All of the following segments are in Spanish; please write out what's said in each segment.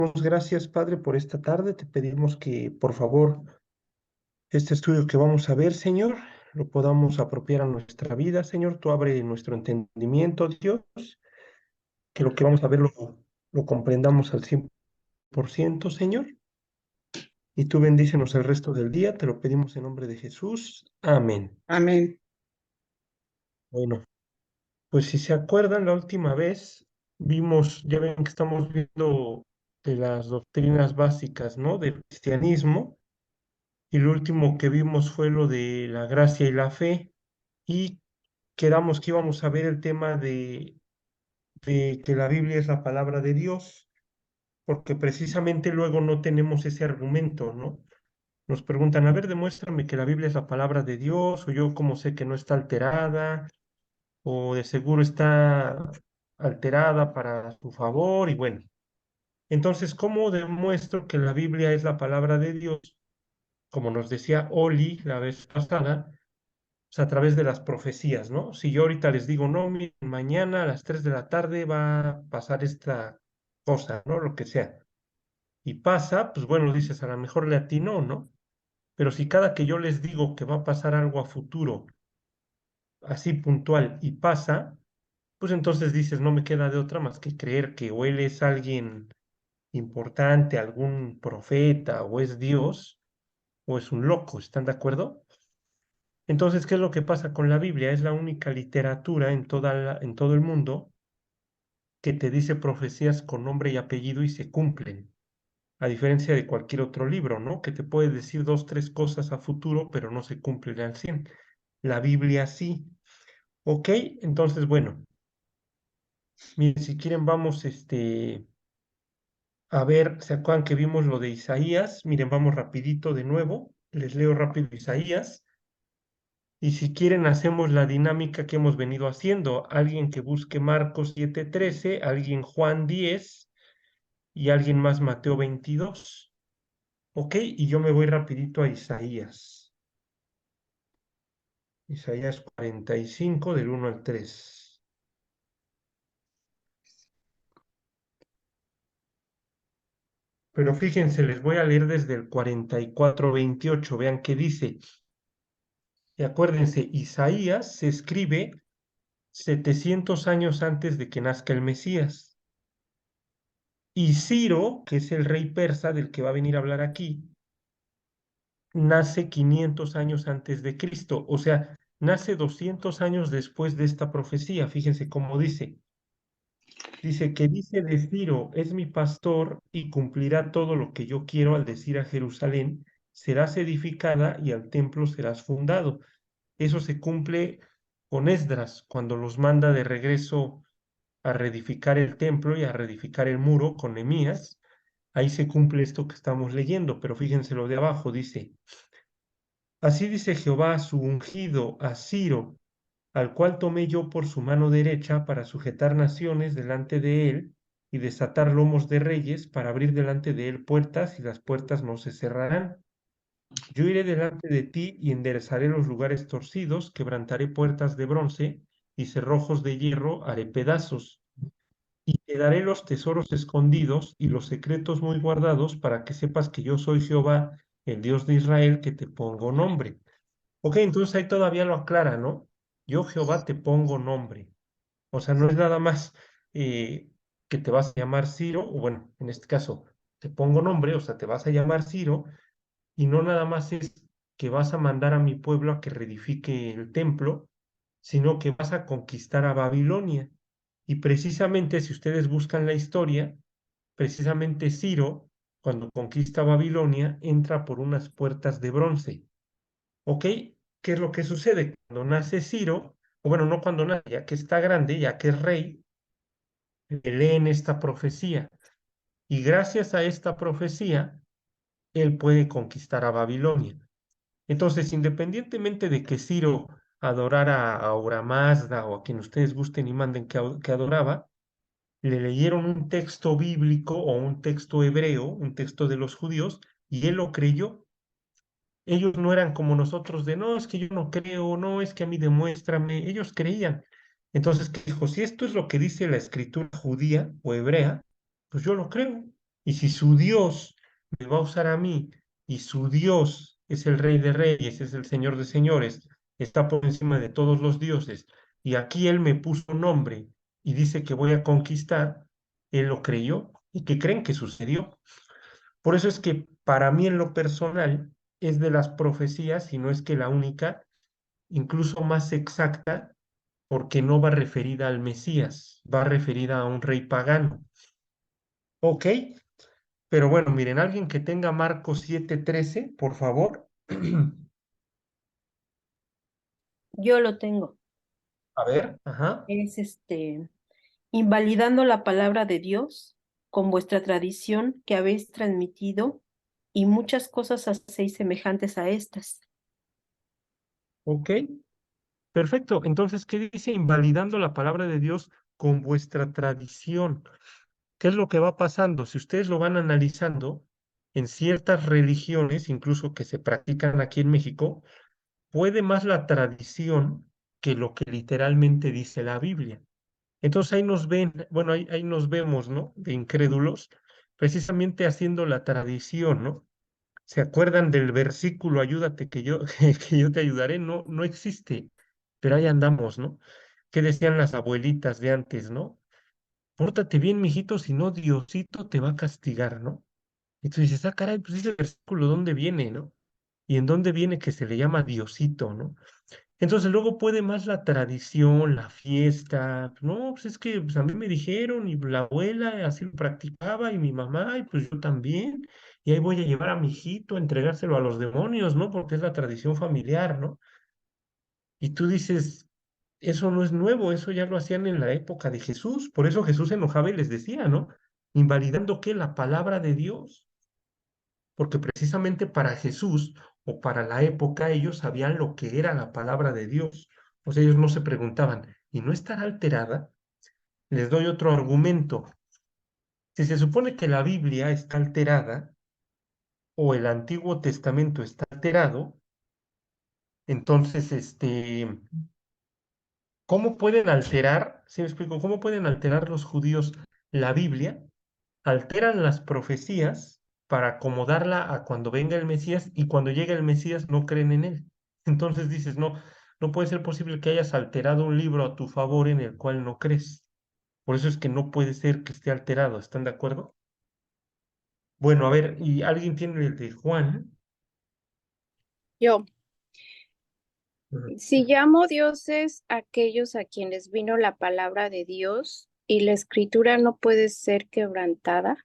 Damos gracias, Padre, por esta tarde. Te pedimos que, por favor, este estudio que vamos a ver, Señor, lo podamos apropiar a nuestra vida, Señor. Tú abre nuestro entendimiento, Dios, que lo que vamos a ver lo comprendamos al 100%, Señor. Y tú bendícenos el resto del día. Te lo pedimos en nombre de Jesús. Amén. Amén. Bueno, pues si se acuerdan, la última vez vimos, ya ven que estamos viendo de las doctrinas básicas, ¿no? Del cristianismo. Y lo último que vimos fue lo de la gracia y la fe. Y quedamos que íbamos a ver el tema de que la Biblia es la palabra de Dios, porque precisamente luego no tenemos ese argumento, ¿no? Nos preguntan, a ver, demuéstrame que la Biblia es la palabra de Dios, o yo cómo sé que no está alterada, o de seguro está alterada para su favor, y bueno. Entonces, ¿cómo demuestro que la Biblia es la palabra de Dios? Como nos decía Oli la vez pasada, sea, a través de las profecías, ¿no? Si yo ahorita les digo, no, miren, mañana a las 3 de la tarde va a pasar esta cosa, ¿no? Lo que sea. Y pasa, pues bueno, dices, a lo mejor le atinó, ¿no? Pero si cada que yo les digo que va a pasar algo a futuro, así puntual, y pasa, pues entonces dices, no me queda de otra más que creer que o él es alguien importante, algún profeta, o es Dios, o es un loco, ¿están de acuerdo? Entonces, ¿qué es lo que pasa con la Biblia? Es la única literatura en todo el mundo que te dice profecías con nombre y apellido y se cumplen, a diferencia de cualquier otro libro, ¿no? Que te puede decir dos, tres cosas a futuro, pero no se cumplen al 100. La Biblia sí. ¿Ok? Entonces, bueno, miren, si quieren vamos, a ver, ¿se acuerdan que vimos lo de Isaías? Miren, vamos rapidito de nuevo, les leo rápido Isaías. Y si quieren, hacemos la dinámica que hemos venido haciendo. Alguien que busque Marcos 7:13, alguien Juan 10 y alguien más Mateo 22. ¿Ok? Y yo me voy rapidito a Isaías. Isaías 45 del 1 al 3. Pero fíjense, les voy a leer desde el 44:28. Vean qué dice. Y acuérdense, Isaías se escribe 700 años antes de que nazca el Mesías. Y Ciro, que es el rey persa del que va a venir a hablar aquí, nace 500 años antes de Cristo, o sea, nace 200 años después de esta profecía. Fíjense cómo dice. Dice que dice de Ciro, es mi pastor y cumplirá todo lo que yo quiero al decir a Jerusalén, serás edificada y al templo serás fundado. Eso se cumple con Esdras, cuando los manda de regreso a reedificar el templo y a reedificar el muro con Nehemías. Ahí se cumple esto que estamos leyendo, pero fíjense lo de abajo, dice, así dice Jehová a su ungido, a Ciro, al cual tomé yo por su mano derecha para sujetar naciones delante de él y desatar lomos de reyes para abrir delante de él puertas y las puertas no se cerrarán. Yo iré delante de ti y enderezaré los lugares torcidos, quebrantaré puertas de bronce y cerrojos de hierro haré pedazos. Y te daré los tesoros escondidos y los secretos muy guardados para que sepas que yo soy Jehová, el Dios de Israel, que te pongo nombre. Ok, entonces ahí todavía lo aclara, ¿no? Yo Jehová te pongo nombre. O sea, no es nada más que te vas a llamar Ciro, o bueno, en este caso, te pongo nombre, o sea, te vas a llamar Ciro, y no nada más es que vas a mandar a mi pueblo a que reedifique el templo, sino que vas a conquistar a Babilonia. Y precisamente, si ustedes buscan la historia, precisamente Ciro, cuando conquista Babilonia, entra por unas puertas de bronce. ¿Ok? ¿Qué es lo que sucede? Cuando nace Ciro, o bueno, no cuando nace, ya que está grande, ya que es rey, le leen esta profecía. Y gracias a esta profecía, él puede conquistar a Babilonia. Entonces, independientemente de que Ciro adorara a Aura Mazda o a quien ustedes gusten y manden que adoraba, le leyeron un texto bíblico o un texto hebreo, un texto de los judíos, y él lo creyó. Ellos no eran como nosotros de, no, es que yo no creo, no, es que a mí demuéstrame. Ellos creían. Entonces, ¿qué dijo? Si esto es lo que dice la escritura judía o hebrea, pues yo lo creo. Y si su Dios me va a usar a mí y su Dios es el Rey de Reyes, es el Señor de Señores, está por encima de todos los dioses, y aquí Él me puso un nombre y dice que voy a conquistar, Él lo creyó. ¿Y qué creen que sucedió? Por eso es que para mí en lo personal es de las profecías, si no es que la única, incluso más exacta, porque no va referida al Mesías, va referida a un rey pagano. ¿Ok? Pero bueno, miren, alguien que tenga Marcos 7:13, por favor. Yo lo tengo. A ver, ajá. Es invalidando la palabra de Dios con vuestra tradición que habéis transmitido y muchas cosas hacéis semejantes a estas. Ok, perfecto. Entonces, ¿qué dice? Invalidando la palabra de Dios con vuestra tradición. ¿Qué es lo que va pasando? Si ustedes lo van analizando, en ciertas religiones, incluso que se practican aquí en México, puede más la tradición que lo que literalmente dice la Biblia. Entonces ahí nos ven, bueno, ahí nos vemos, ¿no? De incrédulos, precisamente haciendo la tradición, ¿no? ¿Se acuerdan del versículo, ayúdate que yo, que yo te ayudaré? No, no existe, pero ahí andamos, ¿no? ¿Qué decían las abuelitas de antes, ¿no? Pórtate bien, mijito, si no, Diosito te va a castigar, ¿no? Y tú dices, ah, caray, pues ese versículo, ¿dónde viene, no? ¿Y en dónde viene que se le llama Diosito, no? Entonces luego puede más la tradición, la fiesta. No, pues es que pues, a mí me dijeron y la abuela así lo practicaba y mi mamá y pues yo también. Y ahí voy a llevar a mi hijito a entregárselo a los demonios, ¿no? Porque es la tradición familiar, ¿no? Y tú dices, eso no es nuevo, eso ya lo hacían en la época de Jesús. Por eso Jesús se enojaba y les decía, ¿no? Invalidando qué, la palabra de Dios, porque precisamente para Jesús o para la época ellos sabían lo que era la palabra de Dios. O sea, ellos no se preguntaban, ¿y no estará alterada? Les doy otro argumento. Si se supone que la Biblia está alterada o el Antiguo Testamento está alterado, entonces, ¿cómo pueden alterar, si me explico, cómo pueden alterar los judíos la Biblia? Alteran las profecías para acomodarla a cuando venga el Mesías y cuando llega el Mesías no creen en él. Entonces dices, no, no puede ser posible que hayas alterado un libro a tu favor en el cual no crees. Por eso es que no puede ser que esté alterado, ¿están de acuerdo? Bueno, a ver, ¿y alguien tiene el de Juan? Yo, Ujú. si llamo dioses a aquellos a quienes vino la palabra de Dios y la escritura no puede ser quebrantada.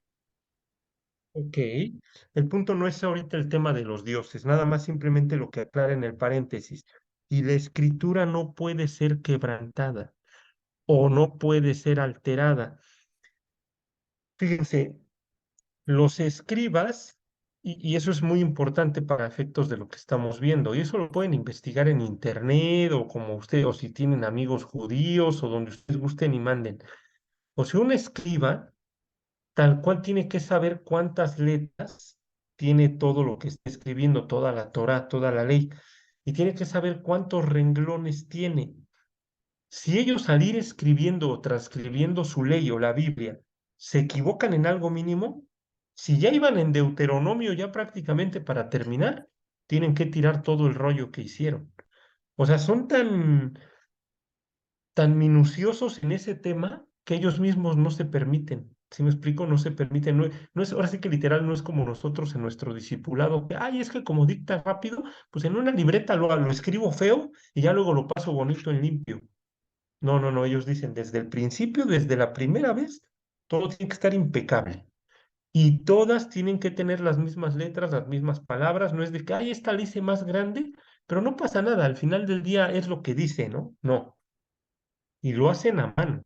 Ok, el punto no es ahorita el tema de los dioses, nada más simplemente lo que aclara en el paréntesis. Y la escritura no puede ser quebrantada o no puede ser alterada. Fíjense, los escribas, y eso es muy importante para efectos de lo que estamos viendo, y eso lo pueden investigar en internet o como usted, o si tienen amigos judíos o donde ustedes gusten y manden. O sea, un escriba tal cual tiene que saber cuántas letras tiene todo lo que está escribiendo, toda la Torá, toda la ley, y tiene que saber cuántos renglones tiene. Si ellos al ir escribiendo o transcribiendo su ley o la Biblia se equivocan en algo mínimo, si ya iban en Deuteronomio ya prácticamente para terminar, tienen que tirar todo el rollo que hicieron. O sea, son tan minuciosos en ese tema que ellos mismos no se permiten. Si me explico, no se permiten. No, no es, ahora sí que literal no es como nosotros en nuestro discipulado, que, ay, es que como dicta rápido, pues en una libreta lo escribo feo y ya luego lo paso bonito en limpio. No, no, no, ellos dicen desde el principio, desde la primera vez, todo tiene que estar impecable. Y todas tienen que tener las mismas letras, las mismas palabras. No es de que, ay, esta la hice más grande, pero no pasa nada. Al final del día es lo que dice, ¿no? No. Y lo hacen a mano.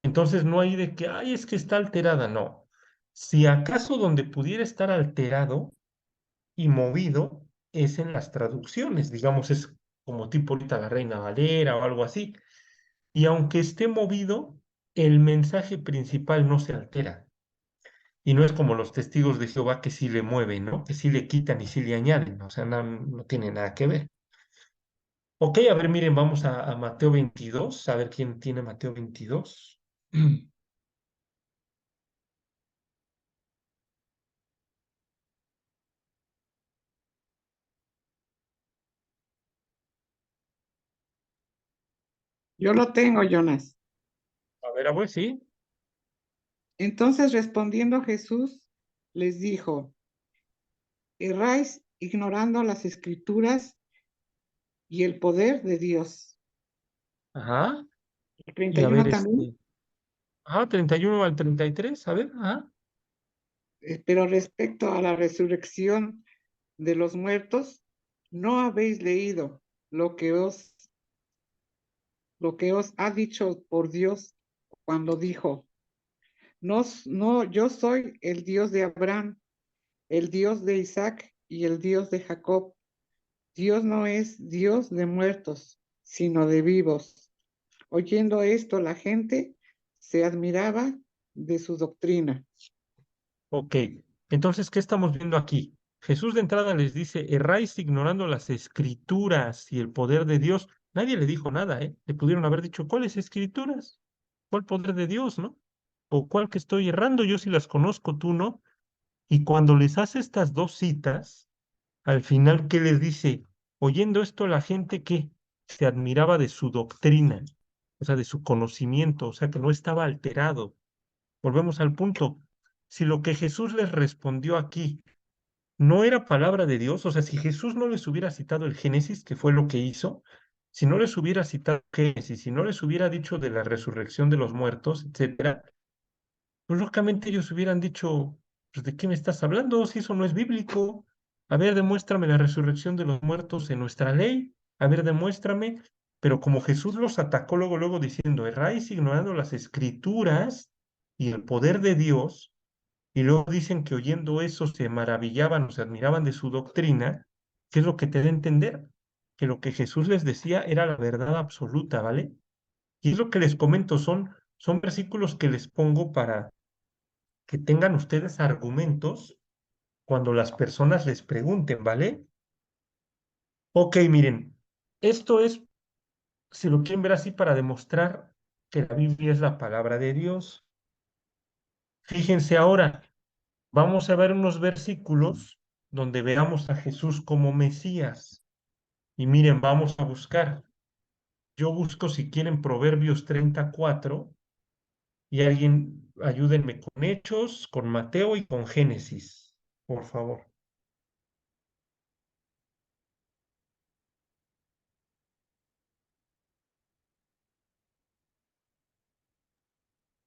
Entonces no hay de que, ay, es que está alterada. No. Si acaso donde pudiera estar alterado y movido es en las traducciones. Digamos, es como tipo ahorita la Reina Valera o algo así. Y aunque esté movido, el mensaje principal no se altera. Y no es como los testigos de Jehová que sí le mueven, ¿no? Que sí le quitan y sí le añaden. O sea, no, no tiene nada que ver. Ok, a ver, miren, vamos a Mateo 22, a ver quién tiene Mateo 22. Yo lo tengo, Jonas. A ver, abuelo, sí. Entonces respondiendo Jesús les dijo, erráis ignorando las escrituras y el poder de Dios. Ajá. El Y a ver, 31 también, 31 al 33, a ver, ajá. pero respecto a la resurrección de los muertos, no habéis leído lo que os ha dicho por Dios cuando dijo, no, yo soy el Dios de Abraham, el Dios de Isaac y el Dios de Jacob. Dios no es Dios de muertos, sino de vivos. Oyendo esto, la gente se admiraba de su doctrina. Ok. Entonces, ¿qué estamos viendo aquí? Jesús de entrada les dice, erráis ignorando las escrituras y el poder de Dios. Nadie le dijo nada, ¿eh? Le pudieron haber dicho, ¿cuáles escrituras? ¿Cuál poder de Dios, no? O cuál que estoy errando, yo sí las conozco, tú no. Y cuando les hace estas dos citas, al final, ¿qué les dice? Oyendo esto, la gente que se admiraba de su doctrina, o sea, de su conocimiento, o sea, que no estaba alterado. Volvemos al punto. Si lo que Jesús les respondió aquí no era palabra de Dios, o sea, si Jesús no les hubiera citado el Génesis, que fue lo que hizo, si no les hubiera citado el Génesis, si no les hubiera dicho de la resurrección de los muertos, etcétera, pues lógicamente ellos hubieran dicho, pues ¿de qué me estás hablando? Si eso no es bíblico. A ver, demuéstrame la resurrección de los muertos en nuestra ley. A ver, demuéstrame. Pero como Jesús los atacó luego diciendo, erráis ignorando las escrituras y el poder de Dios, y luego dicen que oyendo eso se maravillaban o se admiraban de su doctrina, ¿qué es lo que te da a entender? Que lo que Jesús les decía era la verdad absoluta, ¿vale? Y es lo que les comento, son versículos que les pongo para que tengan ustedes argumentos cuando las personas les pregunten, ¿vale? Ok, miren, esto es, si lo quieren ver así, para demostrar que la Biblia es la palabra de Dios. Fíjense ahora, vamos a ver unos versículos donde veamos a Jesús como Mesías. Y miren, vamos a buscar. Yo busco, si quieren, Proverbios 34 y alguien ayúdenme con Hechos, con Mateo y con Génesis, por favor.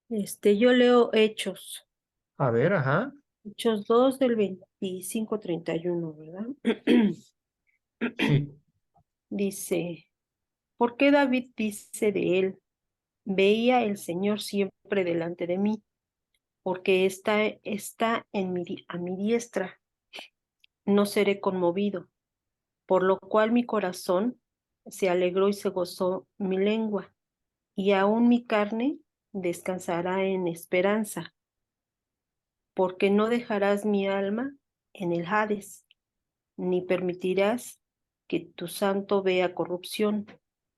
Yo leo Hechos, A ver, ajá. Hechos 2 del 25 al 31, ¿verdad? Sí. Dice, ¿por qué David dice de él? Veía el Señor siempre delante de mí, porque está a mi diestra, no seré conmovido, por lo cual mi corazón se alegró y se gozó mi lengua, y aún mi carne descansará en esperanza, porque no dejarás mi alma en el Hades, ni permitirás que tu santo vea corrupción.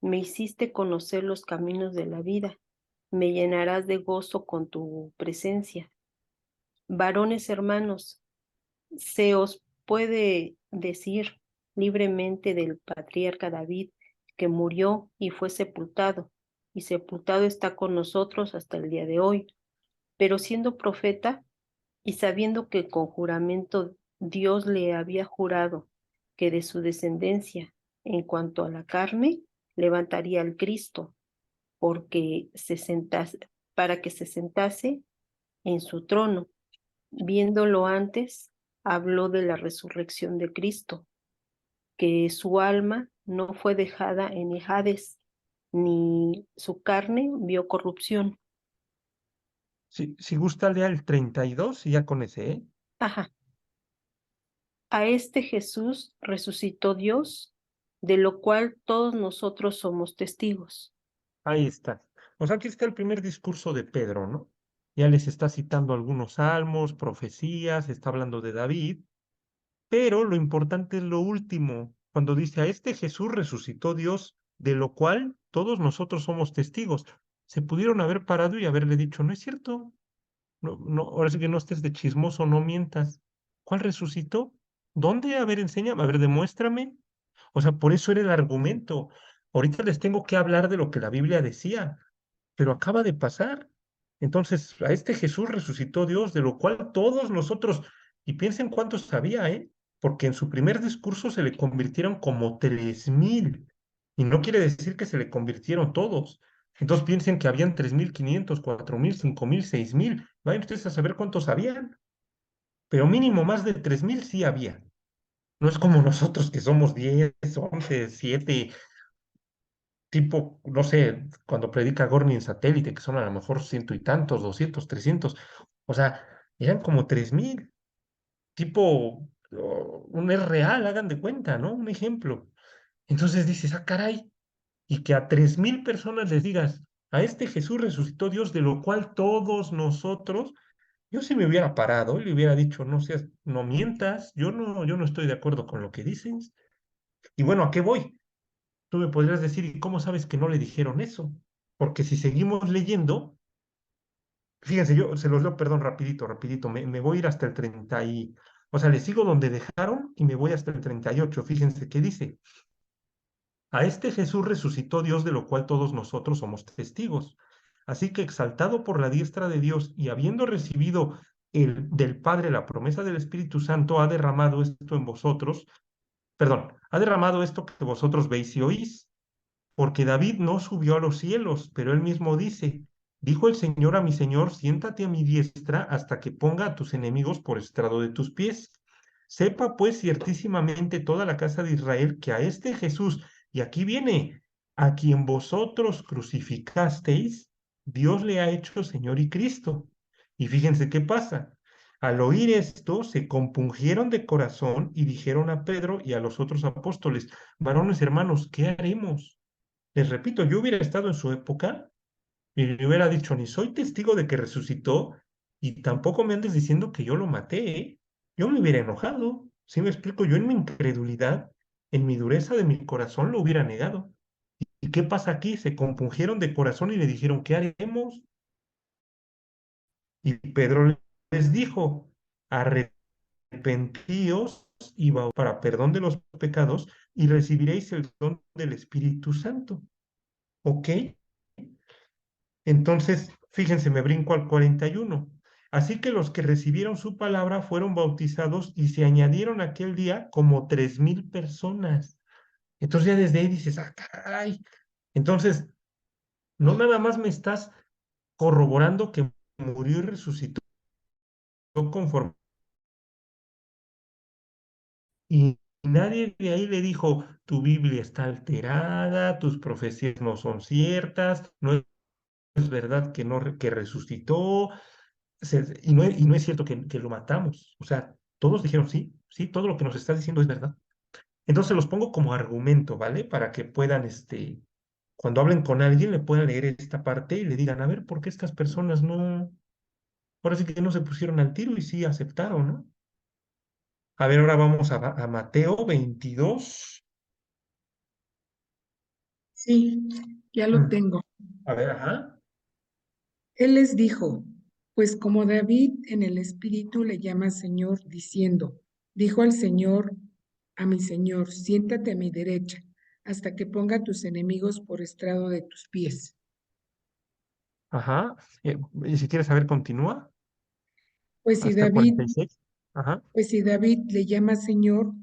Me hiciste conocer los caminos de la vida, me llenarás de gozo con tu presencia. Varones hermanos, se os puede decir libremente del patriarca David, que murió y fue sepultado, y sepultado está con nosotros hasta el día de hoy. Pero siendo profeta, y sabiendo que con juramento Dios le había jurado que de su descendencia, en cuanto a la carne, levantaría al Cristo, porque se sentase, para que se sentase en su trono. Viéndolo antes, habló de la resurrección de Cristo, que su alma no fue dejada en el Hades, ni su carne vio corrupción. Si gusta, lea el 32 y ya con ese, ¿eh? Ajá. A este Jesús resucitó Dios, de lo cual todos nosotros somos testigos. Ahí está. O sea, aquí está el primer discurso de Pedro, ¿no? Ya les está citando algunos salmos, profecías, está hablando de David, pero lo importante es lo último, cuando dice, a este Jesús resucitó Dios, de lo cual todos nosotros somos testigos. Se pudieron haber parado y haberle dicho, no es cierto, no, no, ahora sí que no estés de chismoso, no mientas. ¿Cuál resucitó? ¿Dónde? A ver, enséñame, a ver, demuéstrame. O sea, por eso era el argumento. ahorita les tengo que hablar de lo que la Biblia decía, pero acaba de pasar. Entonces, a este Jesús resucitó Dios, de lo cual todos nosotros, y piensen cuántos sabía, ¿eh? Porque en su primer discurso se le convirtieron como 3000, y no quiere decir que se le convirtieron todos. Entonces piensen que habían 3500, 4000, 5000, 6000. Vayan ustedes a saber cuántos habían, pero mínimo más de 3000 sí había. No es como nosotros que somos 10, 11, 7, tipo, no sé, cuando predica Gorni en satélite, que son a lo mejor ciento y tantos, 200, 300. O sea, eran como 3000, tipo, un es real, hagan de cuenta, ¿no? Un ejemplo. Entonces dices, ah, caray, y que a 3000 personas les digas, a este Jesús resucitó Dios, de lo cual todos nosotros, yo si me hubiera parado y le hubiera dicho, no seas, no mientas, yo no estoy de acuerdo con lo que dices. Y bueno, ¿a qué voy? Tú me podrías decir, ¿y cómo sabes que no le dijeron eso? Porque si seguimos leyendo, fíjense, yo se los leo, perdón, rapidito, rapidito, me voy a ir hasta el 30 y, o sea, le sigo donde dejaron y me voy hasta el 38. Fíjense qué dice. A este Jesús resucitó Dios, de lo cual todos nosotros somos testigos. Así que exaltado por la diestra de Dios y habiendo recibido del Padre la promesa del Espíritu Santo, ha derramado esto en vosotros, perdón, ha derramado esto que vosotros veis y oís. Porque David no subió a los cielos, pero él mismo dice, dijo el Señor a mi Señor, siéntate a mi diestra hasta que ponga a tus enemigos por estrado de tus pies. Sepa pues ciertísimamente toda la casa de Israel que a este Jesús, y aquí viene, a quien vosotros crucificasteis, Dios le ha hecho Señor y Cristo. Y fíjense qué pasa. Al oír esto, se compungieron de corazón y dijeron a Pedro y a los otros apóstoles, varones hermanos, ¿qué haremos? Les repito, yo hubiera estado en su época y le hubiera dicho, ni soy testigo de que resucitó y tampoco me andes diciendo que yo lo maté, ¿eh? Yo me hubiera enojado. ¿Sí me explico? Yo en mi incredulidad, en mi dureza de mi corazón, lo hubiera negado. ¿Y qué pasa aquí? Se compungieron de corazón y le dijeron, ¿qué haremos? Y Pedro les dijo, arrepentíos y para perdón de los pecados y recibiréis el don del Espíritu Santo. ¿Ok? Entonces, fíjense, me brinco al 41. Así que los que recibieron su palabra fueron bautizados y se añadieron aquel día como 3000 personas. Entonces ya desde ahí dices, ah, caray. Entonces, no nada más me estás corroborando que murió y resucitó conforme. Y nadie de ahí le dijo, tu Biblia está alterada, tus profecías no son ciertas, no es verdad que, no, que resucitó, y no es cierto que lo matamos. O sea, todos dijeron, sí, sí, todo lo que nos está diciendo es verdad. Entonces los pongo como argumento, ¿vale? Para que puedan, cuando hablen con alguien, le puedan leer esta parte y le digan, a ver, ¿por qué estas personas no, ahora sí que no se pusieron al tiro y sí aceptaron, ¿no? A ver, ahora vamos a Mateo 22. Sí, ya lo Mm, tengo. A ver, ajá. Él les dijo, pues como David en el espíritu le llama Señor, diciendo, dijo al Señor, a mi Señor, siéntate a mi derecha, hasta que ponga a tus enemigos por estrado de tus pies. Ajá. Y si quieres saber, continúa Pues si hasta el David, 46. Ajá. pues si David le llama Señor,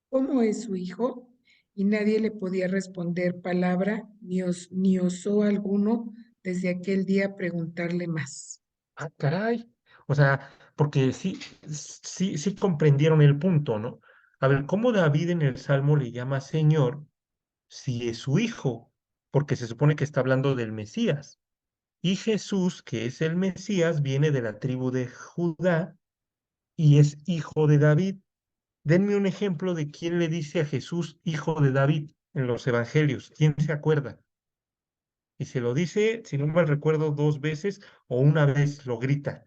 ¿cómo es su hijo? Y nadie le podía responder palabra, ni osó alguno desde aquel día preguntarle más. Ah, caray. O sea, porque sí, sí comprendieron el punto, ¿no? A ver, ¿cómo David en el Salmo le llama Señor si es su hijo? Porque se supone que está hablando del Mesías. Y Jesús, que es el Mesías, viene de la tribu de Judá y es hijo de David. Denme un ejemplo de quién le dice a Jesús hijo de David en los evangelios. ¿Quién se acuerda? Y se lo dice, si no mal recuerdo, 2 veces o una vez lo grita.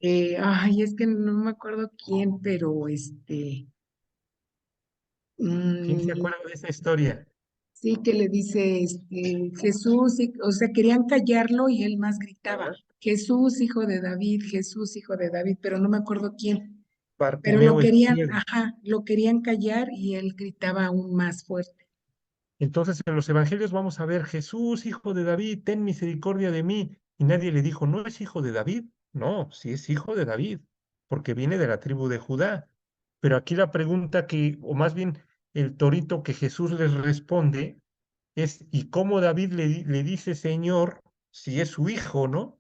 Ay, es que no me acuerdo quién, pero ¿Quién se mm, acuerda de esa historia? sí que le dice Jesús, o sea, querían callarlo y él más gritaba, Ajá. Jesús, hijo de David, Jesús, hijo de David, pero no me acuerdo quién. Pero lo Bartimeo es querían, ciego. ajá, lo querían callar y él gritaba aún más fuerte. Entonces en los evangelios vamos a ver, Jesús, hijo de David, ten misericordia de mí. Y nadie le dijo, ¿no es hijo de David? No, sí es hijo de David, porque viene de la tribu de Judá. Pero aquí la pregunta que, o más bien el torito que Jesús les responde es, ¿y cómo David le dice Señor si es su hijo, no?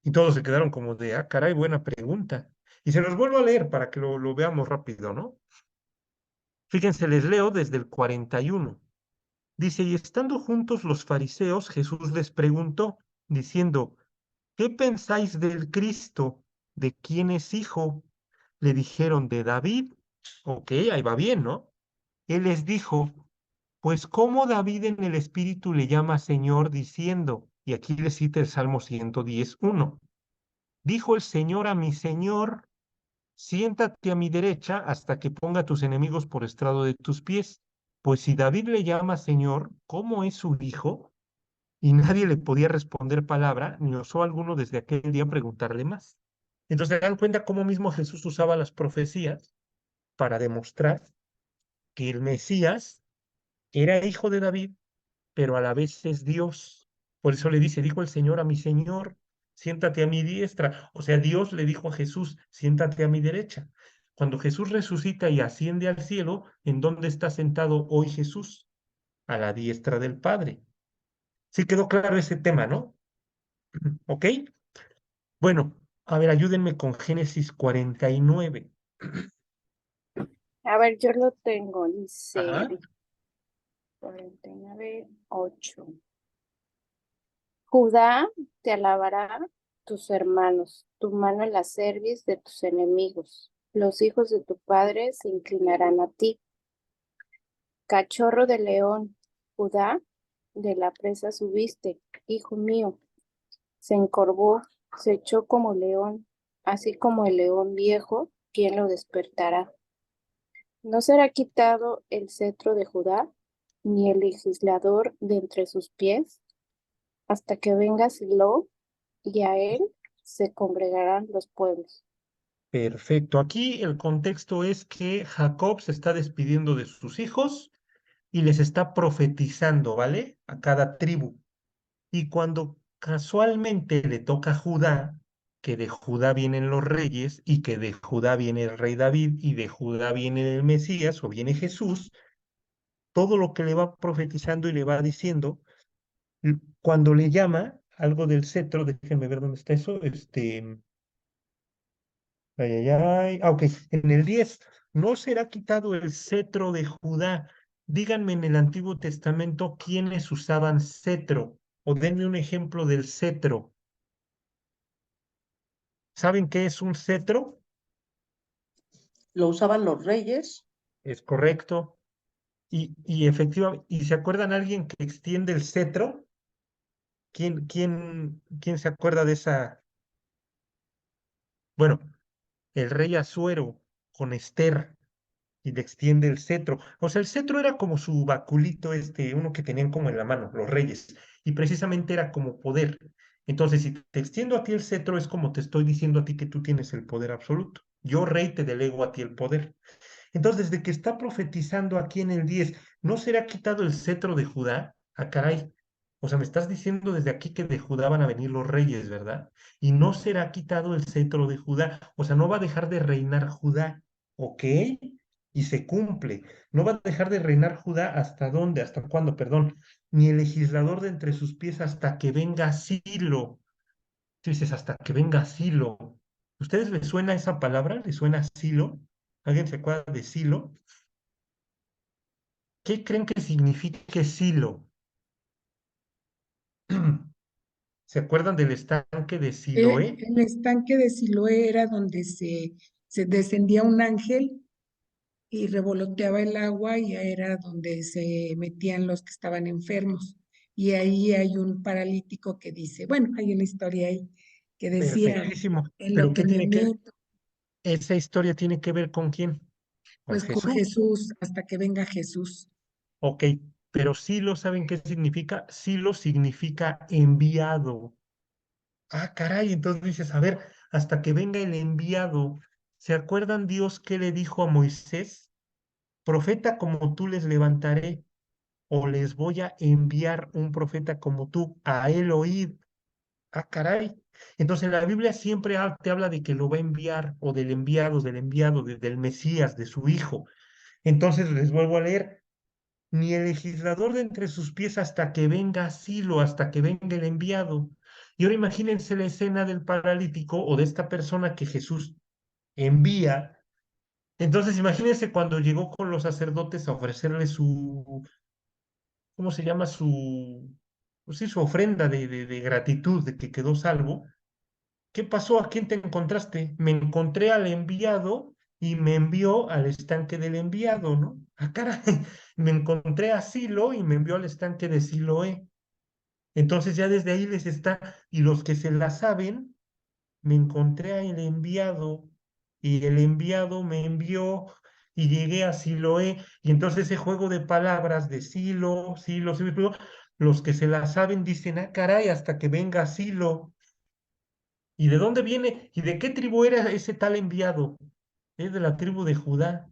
Y todos se quedaron como de, ah, caray, buena pregunta. Y se los vuelvo a leer para que lo veamos rápido, ¿no? Fíjense, les leo desde el 41. Dice, y estando juntos los fariseos, Jesús les preguntó, diciendo, ¿qué pensáis del Cristo? ¿De quién es hijo? Le dijeron, de David. Ok, ahí va bien, ¿no? Él les dijo, pues cómo David en el Espíritu le llama Señor diciendo, y aquí le cita el Salmo 110:1, dijo el Señor a mi Señor, siéntate a mi derecha hasta que ponga tus enemigos por estrado de tus pies. Pues si David le llama Señor, ¿cómo es su hijo? Y nadie le podía responder palabra, ni osó alguno desde aquel día preguntarle más. Entonces se dan cuenta cómo mismo Jesús usaba las profecías para demostrar que el Mesías era hijo de David, pero a la vez es Dios. Por eso le dice, dijo el Señor a mi Señor, siéntate a mi diestra. O sea, Dios le dijo a Jesús, siéntate a mi derecha. Cuando Jesús resucita y asciende al cielo, ¿en dónde está sentado hoy Jesús? A la diestra del Padre. Sí quedó claro ese tema, ¿no? ¿Ok? Bueno, a ver, ayúdenme con Génesis 49. A ver, yo lo tengo, dice Ajá. 49:8. Judá te alabará tus hermanos, tu mano en la cerviz de tus enemigos. Los hijos de tu padre se inclinarán a ti. Cachorro de león, Judá, de la presa subiste, hijo mío. Se encorvó, se echó como león, así como el león viejo, ¿quién lo despertará? No será quitado el cetro de Judá, ni el legislador de entre sus pies, hasta que venga Silo, y a él se congregarán los pueblos. Perfecto. Aquí el contexto es que Jacob se está despidiendo de sus hijos y les está profetizando, ¿vale? A cada tribu. Y cuando casualmente le toca a Judá, que de Judá vienen los reyes y que de Judá viene el rey David y de Judá viene el Mesías o viene Jesús, todo lo que le va profetizando y le va diciendo, cuando le llama algo del cetro, déjenme ver dónde está eso, ay, ay, ay, ok, en el 10, no será quitado el cetro de Judá. Díganme en el Antiguo Testamento quiénes usaban cetro, o denme un ejemplo del cetro. ¿Saben qué es un cetro? Lo usaban los reyes. Es correcto. Y efectivamente, ¿y se acuerdan alguien que extiende el cetro? ¿Quién se acuerda de esa? Bueno, el rey Asuero con Esther y le extiende el cetro. O sea, el cetro era como su baculito, uno que tenían como en la mano, los reyes, y precisamente era como poder. Entonces, si te extiendo a ti el cetro, es como te estoy diciendo a ti que tú tienes el poder absoluto. Yo, rey, te delego a ti el poder. Entonces, desde que está profetizando aquí en el 10, ¿no será quitado el cetro de Judá? Ah, caray. O sea, me estás diciendo desde aquí que de Judá van a venir los reyes, ¿verdad? Y no será quitado el cetro de Judá. O sea, no va a dejar de reinar Judá. ¿Ok? Y se cumple. No va a dejar de reinar Judá hasta dónde, hasta cuándo, perdón. Ni el legislador de entre sus pies hasta que venga Silo. Tú dices, hasta que venga Silo. ¿Ustedes les suena esa palabra? ¿Les suena Silo? ¿Alguien se acuerda de Silo? ¿Qué creen que signifique Silo? ¿Se acuerdan del estanque de Siloé? El estanque de Siloé era donde se descendía un ángel y revoloteaba el agua y era donde se metían los que estaban enfermos. Y ahí hay un paralítico que dice, bueno, hay una historia ahí que decía, Perfectísimo. en lo ¿Pero que qué me tiene que, meto, esa historia tiene que ver con quién? Con pues con Jesús. Jesús, hasta que venga Jesús. Ok, pero Silo, ¿saben qué significa? Silo significa enviado. Ah, caray, entonces dices, a ver, hasta que venga el enviado. ¿Se acuerdan Dios qué le dijo a Moisés? Profeta como tú les levantaré, o les voy a enviar un profeta como tú, a él oíd. Ah, caray. Entonces la Biblia siempre te habla de que lo va a enviar, o del enviado, del Mesías, de su hijo. Entonces les vuelvo a leer, ni el legislador de entre sus pies hasta que venga Silo, hasta que venga el enviado. Y ahora imagínense la escena del paralítico o de esta persona que Jesús envía. Entonces imagínense cuando llegó con los sacerdotes a ofrecerle su, ¿cómo se llama? Pues sí, su ofrenda de gratitud de que quedó salvo. ¿Qué pasó? ¿A quién te encontraste? Me encontré al enviado y me envió al estanque del enviado, ¿no? Ah, caray, me encontré a Silo y me envió al estanque de Siloé. Entonces ya desde ahí les está, y los que se la saben, me encontré al enviado y el enviado me envió y llegué a Siloé. Y entonces ese juego de palabras de Silo, Silo, Silo, los que se la saben dicen, ah, caray, hasta que venga Silo. ¿Y de dónde viene? ¿Y de qué tribu era ese tal enviado? Es de la tribu de Judá.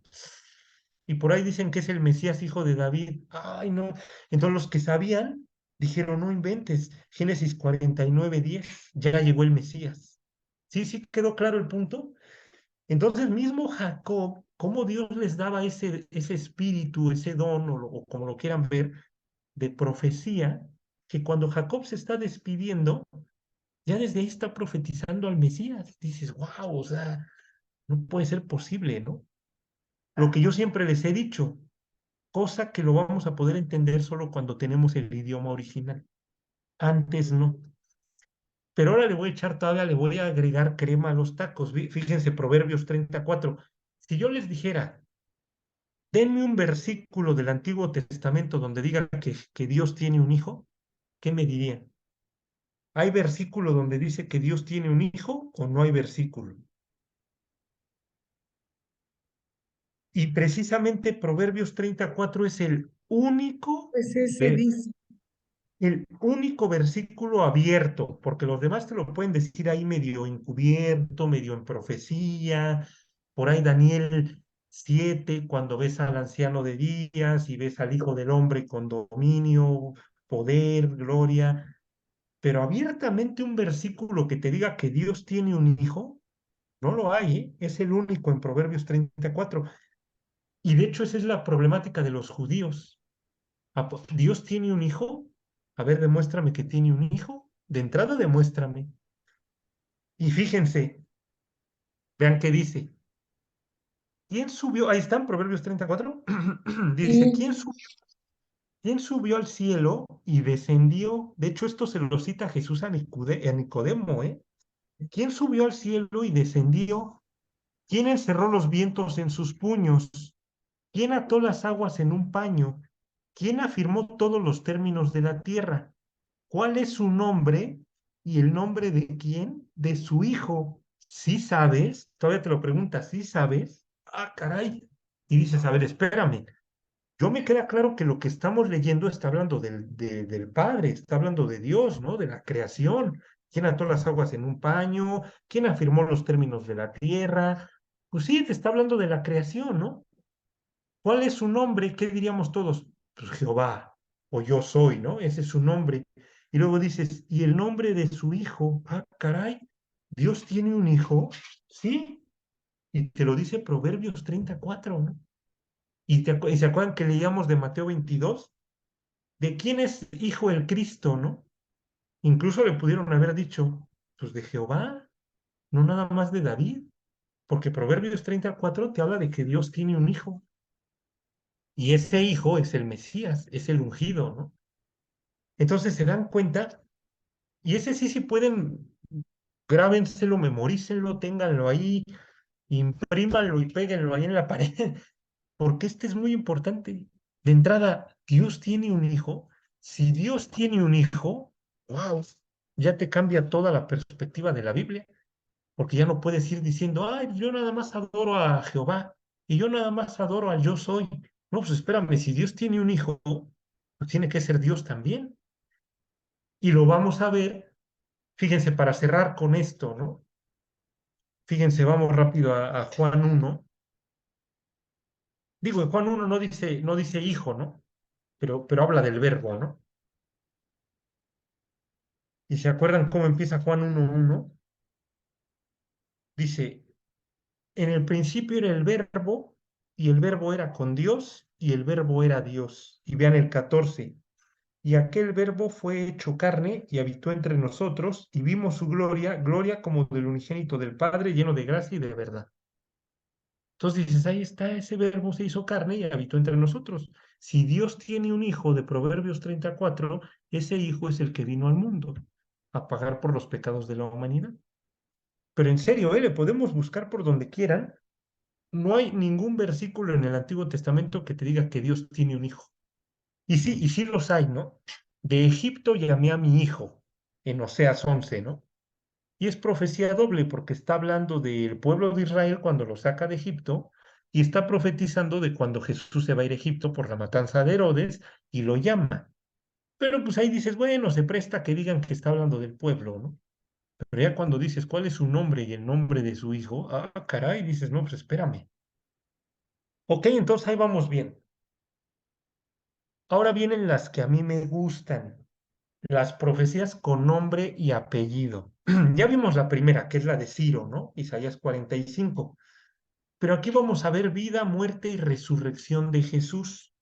Y por ahí dicen que es el Mesías, hijo de David. Ay, no. Entonces los que sabían dijeron, no inventes. Génesis 49:10, ya llegó el Mesías. Sí, sí, quedó claro el punto. Entonces mismo Jacob, cómo Dios les daba ese espíritu, ese don, o como lo quieran ver, de profecía, que cuando Jacob se está despidiendo, ya desde ahí está profetizando al Mesías. Dices, wow, o sea, no puede ser posible, ¿no? Lo que yo siempre les he dicho, cosa que lo vamos a poder entender solo cuando tenemos el idioma original. Antes no. Pero ahora le voy a echar todavía, le voy a agregar crema a los tacos. Fíjense, Proverbios 34. Si yo les dijera, denme un versículo del Antiguo Testamento donde diga que Dios tiene un hijo, ¿qué me dirían? ¿Hay versículo donde dice que Dios tiene un hijo o no hay versículo? Y precisamente Proverbios 34 es Pues ese dice, el único versículo abierto, porque los demás te lo pueden decir ahí medio encubierto, medio en profecía, por ahí Daniel 7, cuando ves al anciano de días y ves al Hijo del Hombre con dominio, poder, gloria, pero abiertamente un versículo que te diga que Dios tiene un hijo, no lo hay, ¿eh? Es el único en Proverbios 34. Y de hecho esa es la problemática de los judíos. ¿Dios tiene un hijo? A ver, demuéstrame que tiene un hijo. De entrada, demuéstrame. Y fíjense, vean qué dice. ¿Quién subió? Ahí están, Proverbios 34. Dice, y ¿quién subió al cielo y descendió? De hecho, esto se lo cita Jesús a Nicodemo, ¿eh? ¿Quién subió al cielo y descendió? ¿Quién encerró los vientos en sus puños? ¿Quién ató las aguas en un paño? ¿Quién afirmó todos los términos de la tierra? ¿Cuál es su nombre y el nombre de quién? De su hijo. ¿Sí sabes? Todavía te lo preguntas, ¿sí sabes? Ah, caray. Y dices, a ver, espérame. Yo me queda claro que lo que estamos leyendo está hablando del Padre, está hablando de Dios, ¿no? De la creación. ¿Quién ató las aguas en un paño? ¿Quién afirmó los términos de la tierra? Pues sí, te está hablando de la creación, ¿no? ¿Cuál es su nombre? ¿Qué diríamos todos? Pues Jehová, o yo soy, ¿no? Ese es su nombre. Y luego dices, ¿y el nombre de su hijo? Ah, caray, ¿Dios tiene un hijo? Sí, y te lo dice Proverbios 34, ¿no? Y se acuerdan que leíamos de Mateo 22, ¿de quién es hijo el Cristo, no? Incluso le pudieron haber dicho, pues de Jehová, no nada más de David, porque Proverbios 34 te habla de que Dios tiene un hijo. Y ese hijo es el Mesías, es el ungido, ¿no? Entonces se dan cuenta, y ese sí, sí pueden, grábenselo, memorícenlo, ténganlo ahí, imprímanlo y péguenlo ahí en la pared, porque este es muy importante. De entrada, Dios tiene un hijo. Si Dios tiene un hijo, wow, ya te cambia toda la perspectiva de la Biblia, porque ya no puedes ir diciendo, ay, yo nada más adoro a Jehová y yo nada más adoro al yo soy. No, pues espérame, si Dios tiene un hijo, pues tiene que ser Dios también. Y lo vamos a ver, fíjense, para cerrar con esto, ¿no? Fíjense, vamos rápido a Juan 1. Digo, en Juan 1 no dice hijo, ¿no? Pero habla del verbo, ¿no? ¿Y se acuerdan cómo empieza Juan 1:1? Dice, en el principio era el verbo, y el verbo era con Dios, y el verbo era Dios. Y vean el 14. Y aquel verbo fue hecho carne y habitó entre nosotros, y vimos su gloria, gloria como del unigénito del Padre, lleno de gracia y de verdad. Entonces dices, ahí está, ese verbo se hizo carne y habitó entre nosotros. Si Dios tiene un hijo de Proverbios 34, ese hijo es el que vino al mundo a pagar por los pecados de la humanidad. Pero en serio, le podemos buscar por donde quieran. No hay ningún versículo en el Antiguo Testamento que te diga que Dios tiene un hijo. Y sí los hay, ¿no? De Egipto llamé a mi hijo, en Oseas 11, ¿no? Y es profecía doble porque está hablando del pueblo de Israel cuando lo saca de Egipto y está profetizando de cuando Jesús se va a ir a Egipto por la matanza de Herodes y lo llama. Pero pues ahí dices, bueno, se presta que digan que está hablando del pueblo, ¿no? Pero ya cuando dices cuál es su nombre y el nombre de su hijo, ah, caray, dices, no, pues espérame. Ok, entonces ahí vamos bien. Ahora vienen las que a mí me gustan, las profecías con nombre y apellido. Ya vimos la primera, que es la de Ciro, ¿no? Isaías 45. Pero aquí vamos a ver vida, muerte y resurrección de Jesús.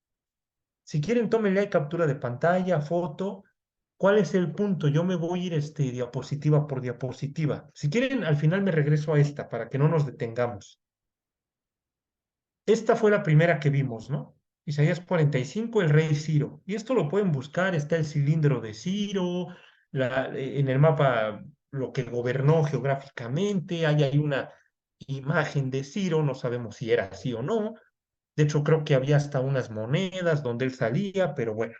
Si quieren, tómenle ahí captura de pantalla, foto. ¿Cuál es el punto? Yo me voy a ir diapositiva por diapositiva. Si quieren, al final me regreso a esta para que no nos detengamos. Esta fue la primera que vimos, ¿no? Isaías 45, el rey Ciro. Y esto lo pueden buscar, está el cilindro de Ciro, en el mapa lo que gobernó geográficamente, hay ahí una imagen de Ciro, no sabemos si era así o no. De hecho, creo que había hasta unas monedas donde él salía, pero bueno,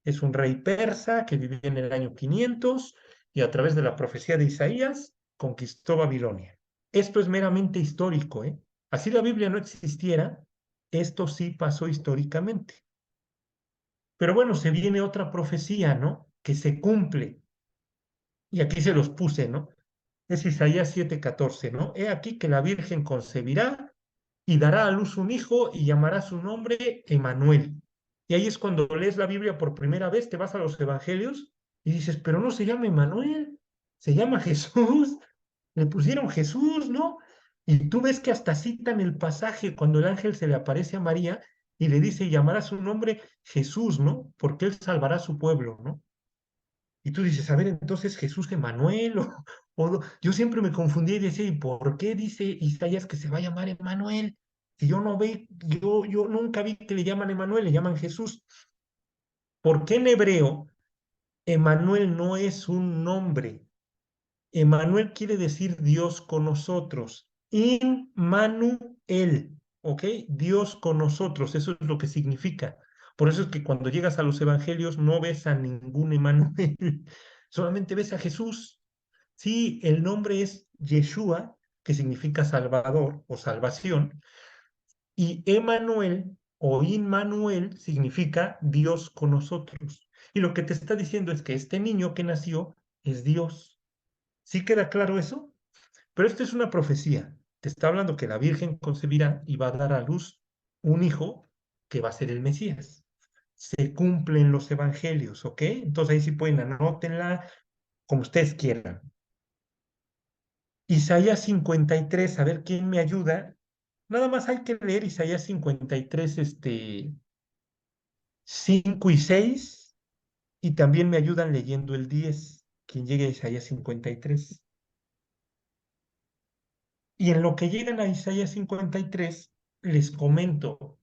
es un rey persa que vivía en el año 500 y a través de la profecía de Isaías conquistó Babilonia. Esto es meramente histórico, ¿eh? Así la Biblia no existiera, esto sí pasó históricamente. Pero bueno, se viene otra profecía, ¿no? Que se cumple. Y aquí se los puse, ¿no? Es Isaías 7:14, ¿no? He aquí que la Virgen concebirá y dará a luz un hijo y llamará su nombre Emanuel. Y ahí es cuando lees la Biblia por primera vez, te vas a los evangelios y dices, pero no se llama Emanuel, se llama Jesús, le pusieron Jesús, ¿no? Y tú ves que hasta citan el pasaje cuando el ángel se le aparece a María y le dice, llamará su nombre Jesús, ¿no? Porque él salvará a su pueblo, ¿no? Y tú dices, a ver, entonces Jesús Emanuel, yo siempre me confundí y decía, ¿y por qué dice Isaías que se va a llamar Emanuel? Si yo no ve, yo nunca vi que le llaman Emanuel, le llaman Jesús. ¿Por qué en hebreo Emanuel no es un nombre? Emanuel quiere decir Dios con nosotros. Immanuel, ¿ok? Dios con nosotros, eso es lo que significa. Por eso es que cuando llegas a los evangelios no ves a ningún Emanuel, solamente ves a Jesús. Sí, el nombre es Yeshua, que significa Salvador o salvación, y Emanuel o Immanuel significa Dios con nosotros. Y lo que te está diciendo es que este niño que nació es Dios. ¿Sí queda claro eso? Pero esto es una profecía. Te está hablando que la Virgen concebirá y va a dar a luz un hijo que va a ser el Mesías. Se cumplen los evangelios, ¿ok? Entonces ahí sí pueden anótenla como ustedes quieran. Isaías 53, a ver quién me ayuda. Nada más hay que leer Isaías 53, 5 y 6, y también me ayudan leyendo el 10, quien llegue a Isaías 53. Y en lo que llegan a Isaías 53, les comento,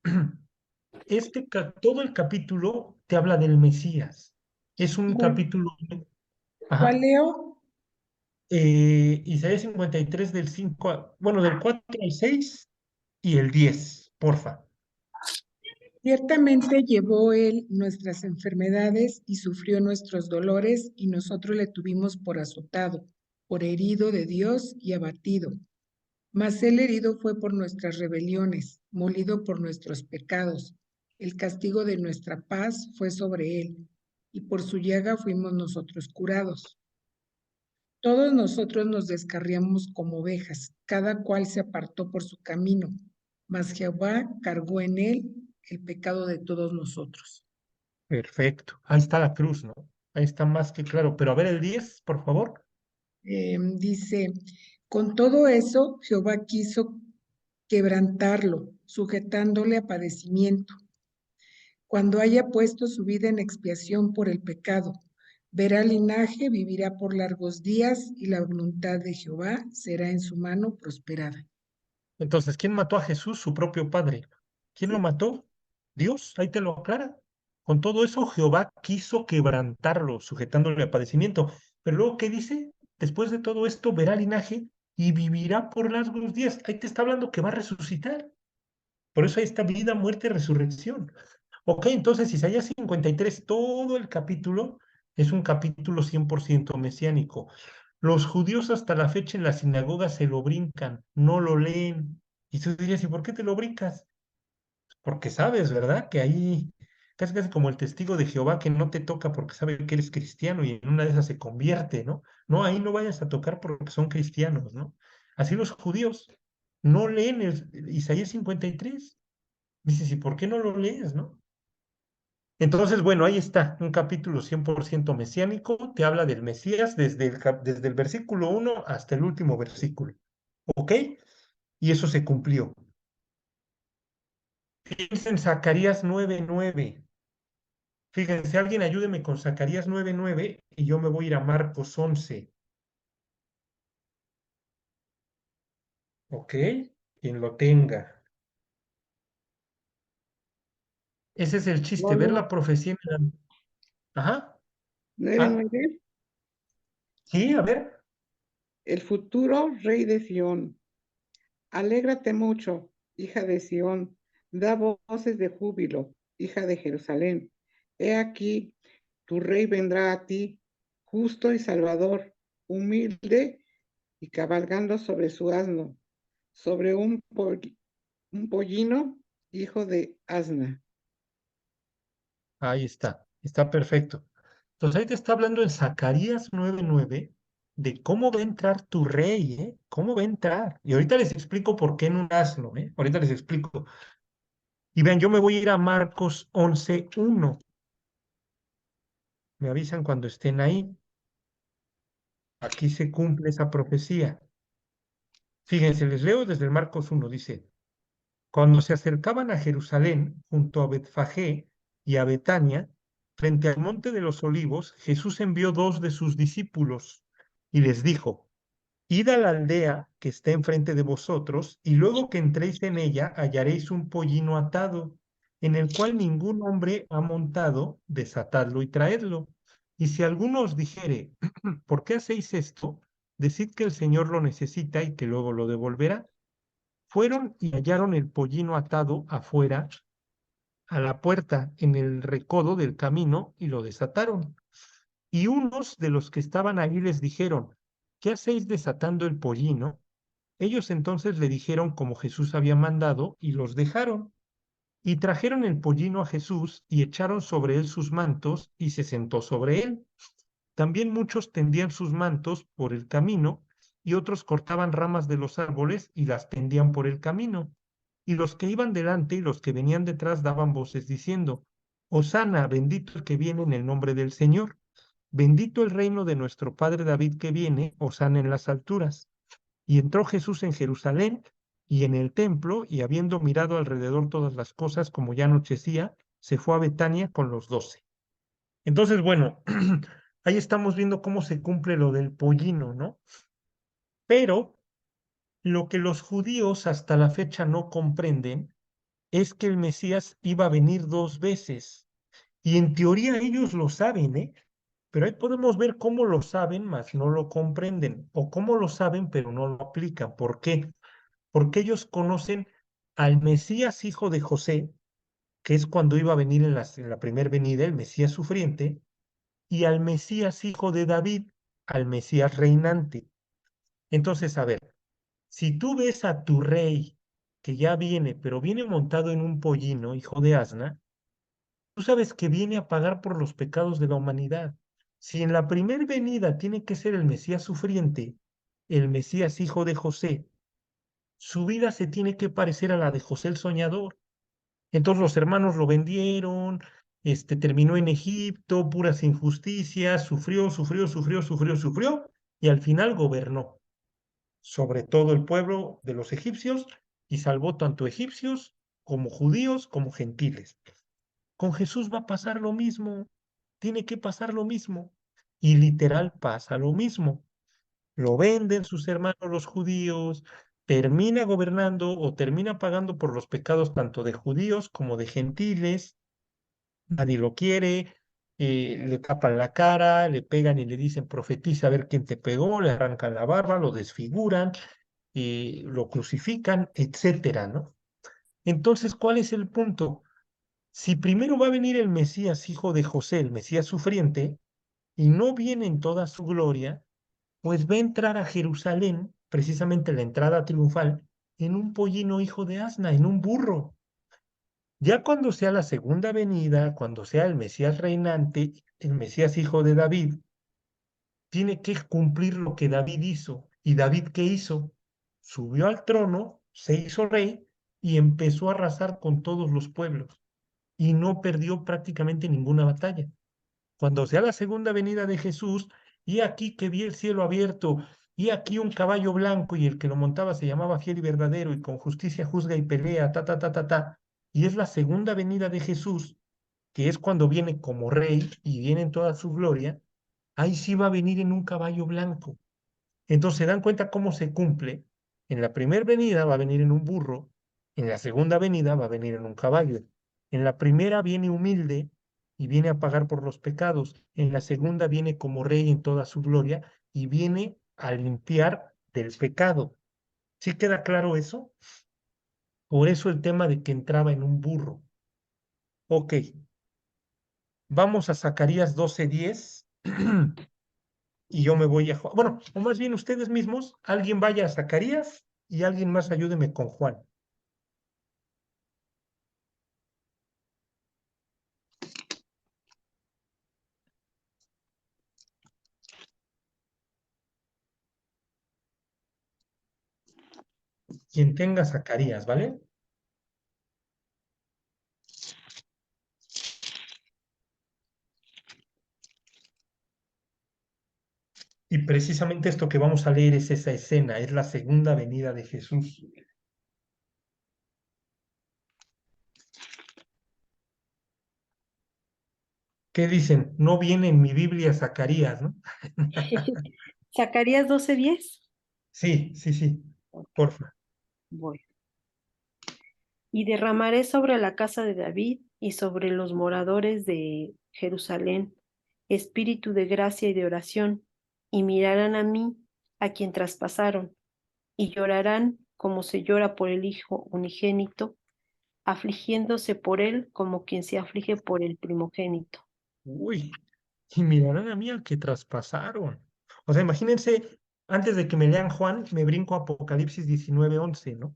todo el capítulo te habla del Mesías. Es un ¿Cuál, capítulo, cuál ajá, leo? Isaías 53 del 5, bueno, del 4 al 6 y el 10, porfa. Ciertamente llevó él nuestras enfermedades y sufrió nuestros dolores, y nosotros le tuvimos por azotado, por herido de Dios y abatido. Mas él herido fue por nuestras rebeliones, molido por nuestros pecados. El castigo de nuestra paz fue sobre él, y por su llaga fuimos nosotros curados. Todos nosotros nos descarriamos como ovejas, cada cual se apartó por su camino, mas Jehová cargó en él el pecado de todos nosotros. Perfecto. Ahí está la cruz, ¿no? Ahí está más que claro. Pero a ver el 10, por favor. Dice, con todo eso, Jehová quiso quebrantarlo, sujetándole a padecimiento. Cuando haya puesto su vida en expiación por el pecado, verá linaje, vivirá por largos días y la voluntad de Jehová será en su mano prosperada. Entonces, ¿quién mató a Jesús? Su propio padre. ¿Quién lo Sí. mató? Dios, ahí te lo aclara. Con todo eso, Jehová quiso quebrantarlo, sujetándole a padecimiento. Pero luego, ¿qué dice? Después de todo esto, verá linaje y vivirá por largos días. Ahí te está hablando que va a resucitar. Por eso ahí está vida, muerte, resurrección. Ok, entonces Isaías 53, todo el capítulo es un capítulo 100% mesiánico. Los judíos hasta la fecha en la sinagoga se lo brincan, no lo leen. Y tú dirías, ¿y por qué te lo brincas? Porque sabes, ¿verdad? Que ahí, casi casi como el testigo de Jehová que no te toca porque sabe que eres cristiano y en una de esas se convierte, ¿no? No, ahí no vayas a tocar porque son cristianos, ¿no? Así los judíos no leen Isaías 53. Dices, ¿y por qué no lo lees, no? Entonces, bueno, ahí está, un capítulo 100% mesiánico, te habla del Mesías desde el versículo 1 hasta el último versículo, ¿ok? Y eso se cumplió. Fíjense en Zacarías 9:9. Fíjense, alguien ayúdeme con Zacarías 9:9 y yo me voy a ir a Marcos 11, ¿ok? Quien lo tenga. Ese es el chiste, ver la profecía en la... Ajá. Nueve, Ah, nueve. sí, a ver. El futuro rey de Sión. Alégrate mucho, hija de Sión, da voces de júbilo, hija de Jerusalén. He aquí, tu rey vendrá a ti, justo y salvador, humilde y cabalgando sobre su asno, sobre un pollino, hijo de asna. Ahí está perfecto. Entonces ahí te está hablando en Zacarías 9:9 de cómo va a entrar tu rey, ¿eh? ¿Cómo va a entrar? Y ahorita les explico por qué en un asno, ¿eh? Ahorita les explico. Y vean, yo me voy a ir a Marcos 11:1. Me avisan cuando estén ahí. Aquí se cumple esa profecía. Fíjense, les leo desde el Marcos 1, dice, cuando se acercaban a Jerusalén, junto a Betfagé y a Betania, frente al monte de los olivos, Jesús envió dos de sus discípulos y les dijo, id a la aldea que está enfrente de vosotros, y luego que entréis en ella hallaréis un pollino atado, en el cual ningún hombre ha montado, desatadlo y traedlo. Y si alguno os dijere, ¿por qué hacéis esto? Decid que el Señor lo necesita y que luego lo devolverá. Fueron y hallaron el pollino atado afuera, a la puerta, en el recodo del camino, y lo desataron. Y unos de los que estaban ahí les dijeron, ¿qué hacéis desatando el pollino? Ellos entonces le dijeron como Jesús había mandado, y los dejaron. Y trajeron el pollino a Jesús, y echaron sobre él sus mantos, y se sentó sobre él. También muchos tendían sus mantos por el camino, y otros cortaban ramas de los árboles y las tendían por el camino. Y los que iban delante y los que venían detrás daban voces diciendo, Hosana, bendito el que viene en el nombre del Señor. Bendito el reino de nuestro padre David que viene, hosana en las alturas. Y entró Jesús en Jerusalén y en el templo, y habiendo mirado alrededor todas las cosas, como ya anochecía, se fue a Betania con los 12. Entonces, bueno, ahí estamos viendo cómo se cumple lo del pollino, ¿no? Pero lo que los judíos hasta la fecha no comprenden es que el Mesías iba a venir dos veces. Y en teoría ellos lo saben, ¿eh? Pero ahí podemos ver cómo lo saben, mas no lo comprenden, o cómo lo saben, pero no lo aplican. ¿Por qué? Porque ellos conocen al Mesías hijo de José, que es cuando iba a venir en la primera venida, el Mesías sufriente, y al Mesías hijo de David, al Mesías reinante. Entonces, a ver, si tú ves a tu rey que ya viene, pero viene montado en un pollino, hijo de asna, tú sabes que viene a pagar por los pecados de la humanidad. Si en la primer venida tiene que ser el Mesías sufriente, el Mesías hijo de José, su vida se tiene que parecer a la de José el Soñador. Entonces los hermanos lo vendieron, terminó en Egipto, puras injusticias, sufrió, sufrió, sufrió, sufrió, sufrió, y al final gobernó sobre todo el pueblo de los egipcios y salvó tanto egipcios como judíos como gentiles. Con Jesús va a pasar lo mismo, tiene que pasar lo mismo, y literal pasa lo mismo. Lo venden sus hermanos los judíos, termina gobernando o termina pagando por los pecados tanto de judíos como de gentiles, nadie lo quiere, le tapan la cara, le pegan y le dicen profetiza a ver quién te pegó, le arrancan la barba, lo desfiguran, lo crucifican, etcétera, ¿no? Entonces, ¿cuál es el punto? Si primero va a venir el Mesías, hijo de José, el Mesías sufriente, y no viene en toda su gloria, pues va a entrar a Jerusalén, precisamente la entrada triunfal, en un pollino hijo de asna, en un burro. Ya cuando sea la segunda venida, cuando sea el Mesías reinante, el Mesías hijo de David, tiene que cumplir lo que David hizo. ¿Y David qué hizo? Subió al trono, se hizo rey y empezó a arrasar con todos los pueblos y no perdió prácticamente ninguna batalla. Cuando sea la segunda venida de Jesús, y aquí que vi el cielo abierto, y aquí un caballo blanco, y el que lo montaba se llamaba fiel y verdadero, y con justicia juzga y pelea, ta, ta, ta, ta, ta. Y es la segunda venida de Jesús, que es cuando viene como rey y viene en toda su gloria, ahí sí va a venir en un caballo blanco. Entonces se dan cuenta cómo se cumple. En la primera venida va a venir en un burro, en la segunda venida va a venir en un caballo. En la primera viene humilde y viene a pagar por los pecados. En la segunda viene como rey en toda su gloria y viene a limpiar del pecado. ¿Sí queda claro eso? Por eso el tema de que entraba en un burro. Ok, vamos a Zacarías 12:10. Y yo me voy a Juan. Bueno, o más bien ustedes mismos, alguien vaya a Zacarías y alguien más ayúdeme con Juan. Quien tenga Zacarías, ¿vale? Y precisamente esto que vamos a leer es esa escena, es la segunda venida de Jesús. ¿Qué dicen? No viene en mi Biblia Zacarías, ¿no? Zacarías 12:10. Sí, sí, sí, porfa. Voy. Y derramaré sobre la casa de David y sobre los moradores de Jerusalén espíritu de gracia y de oración, y mirarán a mí, a quien traspasaron, y llorarán como se llora por el hijo unigénito, afligiéndose por él como quien se aflige por el primogénito. Uy, y mirarán a mí al que traspasaron. O sea, imagínense, antes de que me lean Juan, me brinco a Apocalipsis 19:11, ¿no?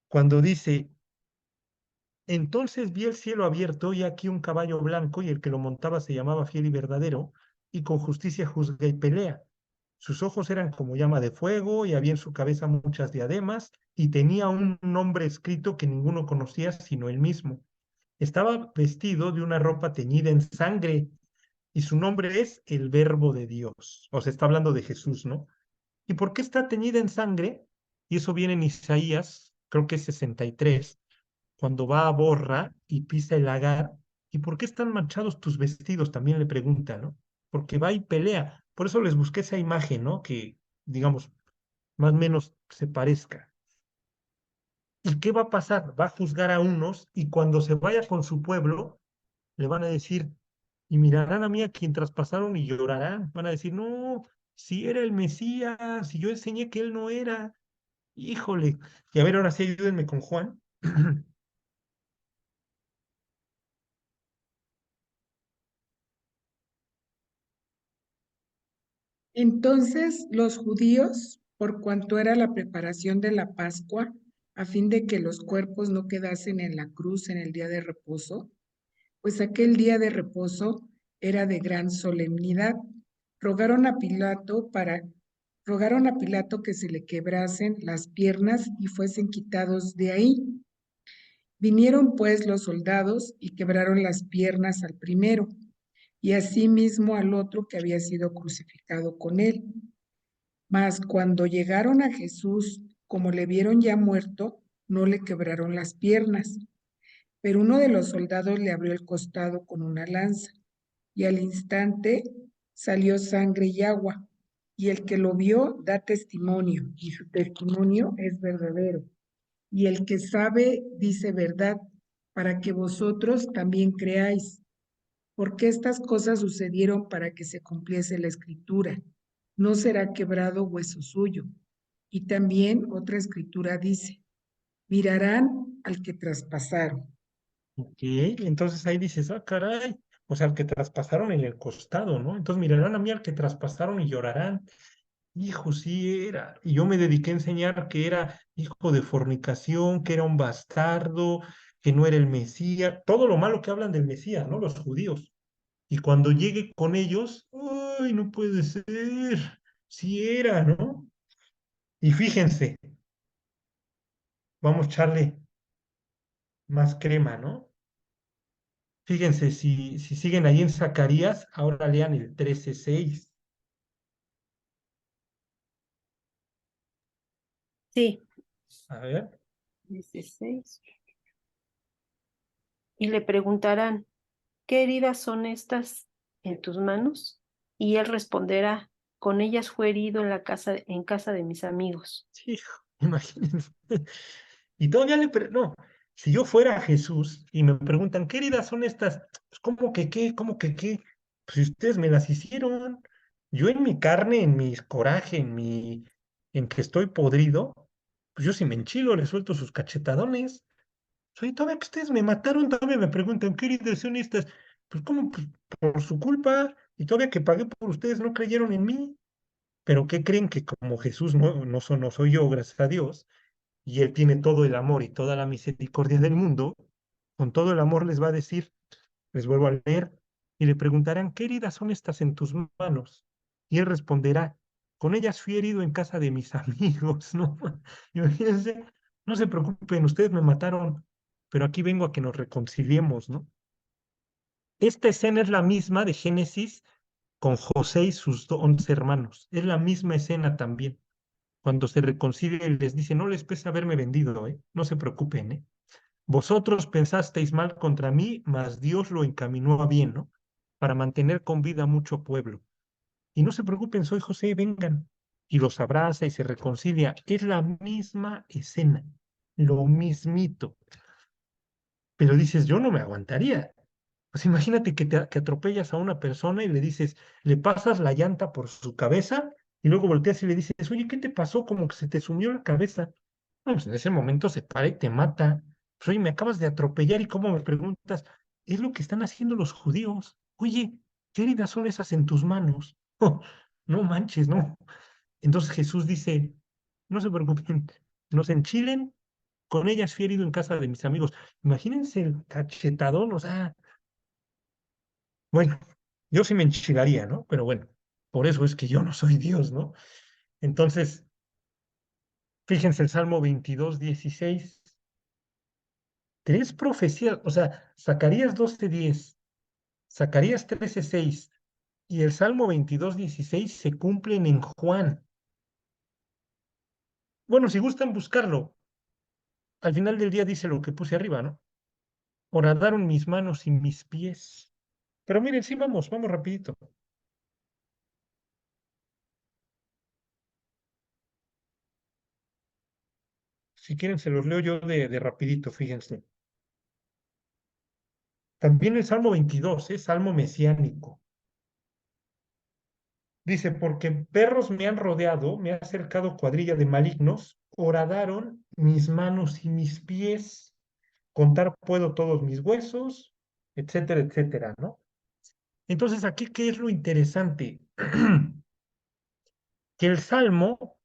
Cuando dice, entonces vi el cielo abierto y aquí un caballo blanco y el que lo montaba se llamaba fiel y verdadero y con justicia juzga y pelea. Sus ojos eran como llama de fuego y había en su cabeza muchas diademas y tenía un nombre escrito que ninguno conocía sino él mismo. Estaba vestido de una ropa teñida en sangre y su nombre es el Verbo de Dios. O sea, está hablando de Jesús, ¿no? ¿Y por qué está teñida en sangre? Y eso viene en Isaías, creo que es 63 cuando va a Borra y pisa el lagar. ¿Y por qué están manchados tus vestidos? También le pregunta, ¿no? Porque va y pelea. Por eso les busqué esa imagen, ¿no? Que, digamos, más o menos se parezca. ¿Y qué va a pasar? Va a juzgar a unos y cuando se vaya con su pueblo, le van a decir, y mirarán a mí a quien traspasaron y llorarán. Van a decir, no, si era el Mesías, si yo enseñé que él no era. Híjole. Y a ver, ahora sí ayúdenme con Juan. Entonces los judíos, por cuanto era la preparación de la Pascua, a fin de que los cuerpos no quedasen en la cruz en el día de reposo, pues aquel día de reposo era de gran solemnidad, rogaron a Pilato para Rogaron a Pilato que se le quebrasen las piernas y fuesen quitados de ahí. Vinieron pues los soldados y quebraron las piernas al primero, y asimismo al otro que había sido crucificado con él. Mas cuando llegaron a Jesús, como le vieron ya muerto, no le quebraron las piernas. Pero uno de los soldados le abrió el costado con una lanza, y al instante salió sangre y agua. Y el que lo vio da testimonio, y su testimonio es verdadero. Y el que sabe dice verdad, para que vosotros también creáis. Porque estas cosas sucedieron para que se cumpliese la escritura. No será quebrado hueso suyo. Y también otra escritura dice, mirarán al que traspasaron. Ok, entonces ahí dices, ah, caray, o sea, al que traspasaron en el costado, ¿no? Entonces mirarán a mí al que traspasaron y llorarán. Hijo, sí era. Y yo me dediqué a enseñar que era hijo de fornicación, que era un bastardo, que no era el Mesías, todo lo malo que hablan del Mesías, ¿no? Los judíos. Y cuando llegue con ellos, ¡ay, no puede ser! Sí era, ¿no? Y fíjense, vamos a echarle más crema, ¿no? Fíjense, si siguen ahí en Zacarías, ahora lean el 13:6. Sí, A ver. 16. Y le preguntarán, ¿qué heridas son estas en tus manos? Y él responderá, con ellas fue herido en casa de mis amigos. Hijo, imagínense. Y todavía no, si yo fuera Jesús y me preguntan, ¿qué heridas son estas? Pues, ¿cómo que qué? ¿Cómo que qué? Pues si ustedes me las hicieron. Yo en mi carne, en mi coraje, en que estoy podrido, pues yo si me enchilo, le suelto sus cachetadones. Soy todavía que ustedes me mataron, todavía me preguntan, ¿qué heridas son estas? Pues, ¿cómo? Pues, por su culpa. Y todavía que pagué por ustedes, no creyeron en mí. Pero ¿qué creen? Que como Jesús no soy yo, gracias a Dios, y Él tiene todo el amor y toda la misericordia del mundo, con todo el amor les va a decir, les vuelvo a leer, y le preguntarán, ¿qué heridas son estas en tus manos? Y Él responderá, con ellas fui herido en casa de mis amigos, ¿no? Imagínense, no se preocupen, ustedes me mataron, pero aquí vengo a que nos reconciliemos, ¿no? Esta escena es la misma de Génesis con José y sus 11 hermanos, es la misma escena también. Cuando se reconcilian, les dice, no les pesa haberme vendido, ¿eh? No se preocupen, ¿eh? Vosotros pensasteis mal contra mí, mas Dios lo encaminó a bien, ¿no? Para mantener con vida mucho pueblo. Y no se preocupen, soy José, vengan. Y los abraza y se reconcilia. Es la misma escena, lo mismito. Pero dices, yo no me aguantaría. Pues imagínate que atropellas a una persona y le dices, le pasas la llanta por su cabeza y luego volteas y le dices, oye, ¿qué te pasó? Como que se te sumió la cabeza. No, pues en ese momento se para y te mata. Pues oye, me acabas de atropellar y cómo me preguntas, es lo que están haciendo los judíos. Oye, ¿qué heridas son esas en tus manos? Oh, no manches, no. Entonces Jesús dice, no se preocupen, no se enchilen, con ellas fui herido en casa de mis amigos. Imagínense el cachetadón, o sea, bueno, yo sí me enchilaría, ¿no? Pero bueno, por eso es que yo no soy Dios, ¿no? Entonces, fíjense el Salmo 22:16. Tres profecías, o sea, Zacarías 12:10, Zacarías 13:6 y el Salmo 22:16 se cumplen en Juan. Bueno, si gustan buscarlo, al final del día dice lo que puse arriba, ¿no? Horadaron mis manos y mis pies. Pero miren, sí, vamos rapidito. Si quieren, se los leo yo de rapidito, fíjense. También el Salmo 22 es Salmo mesiánico. Dice, porque perros me han rodeado, me ha cercado cuadrilla de malignos, horadaron mis manos y mis pies, contar puedo todos mis huesos, etcétera, etcétera, ¿no? Entonces, aquí, ¿qué es lo interesante? Que el Salmo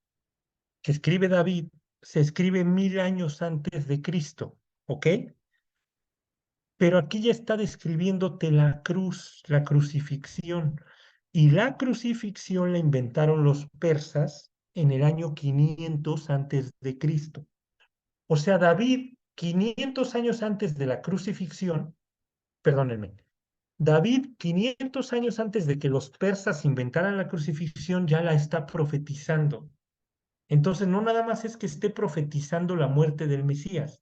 que escribe David se escribe 1000 años antes de Cristo, ¿ok? Pero aquí ya está describiéndote la cruz, la crucifixión. Y la crucifixión la inventaron los persas en el año 500 antes de Cristo. O sea, David, 500 años antes de la crucifixión, perdónenme, David, 500 años antes de que los persas inventaran la crucifixión, ya la está profetizando. Entonces, no nada más es que esté profetizando la muerte del Mesías,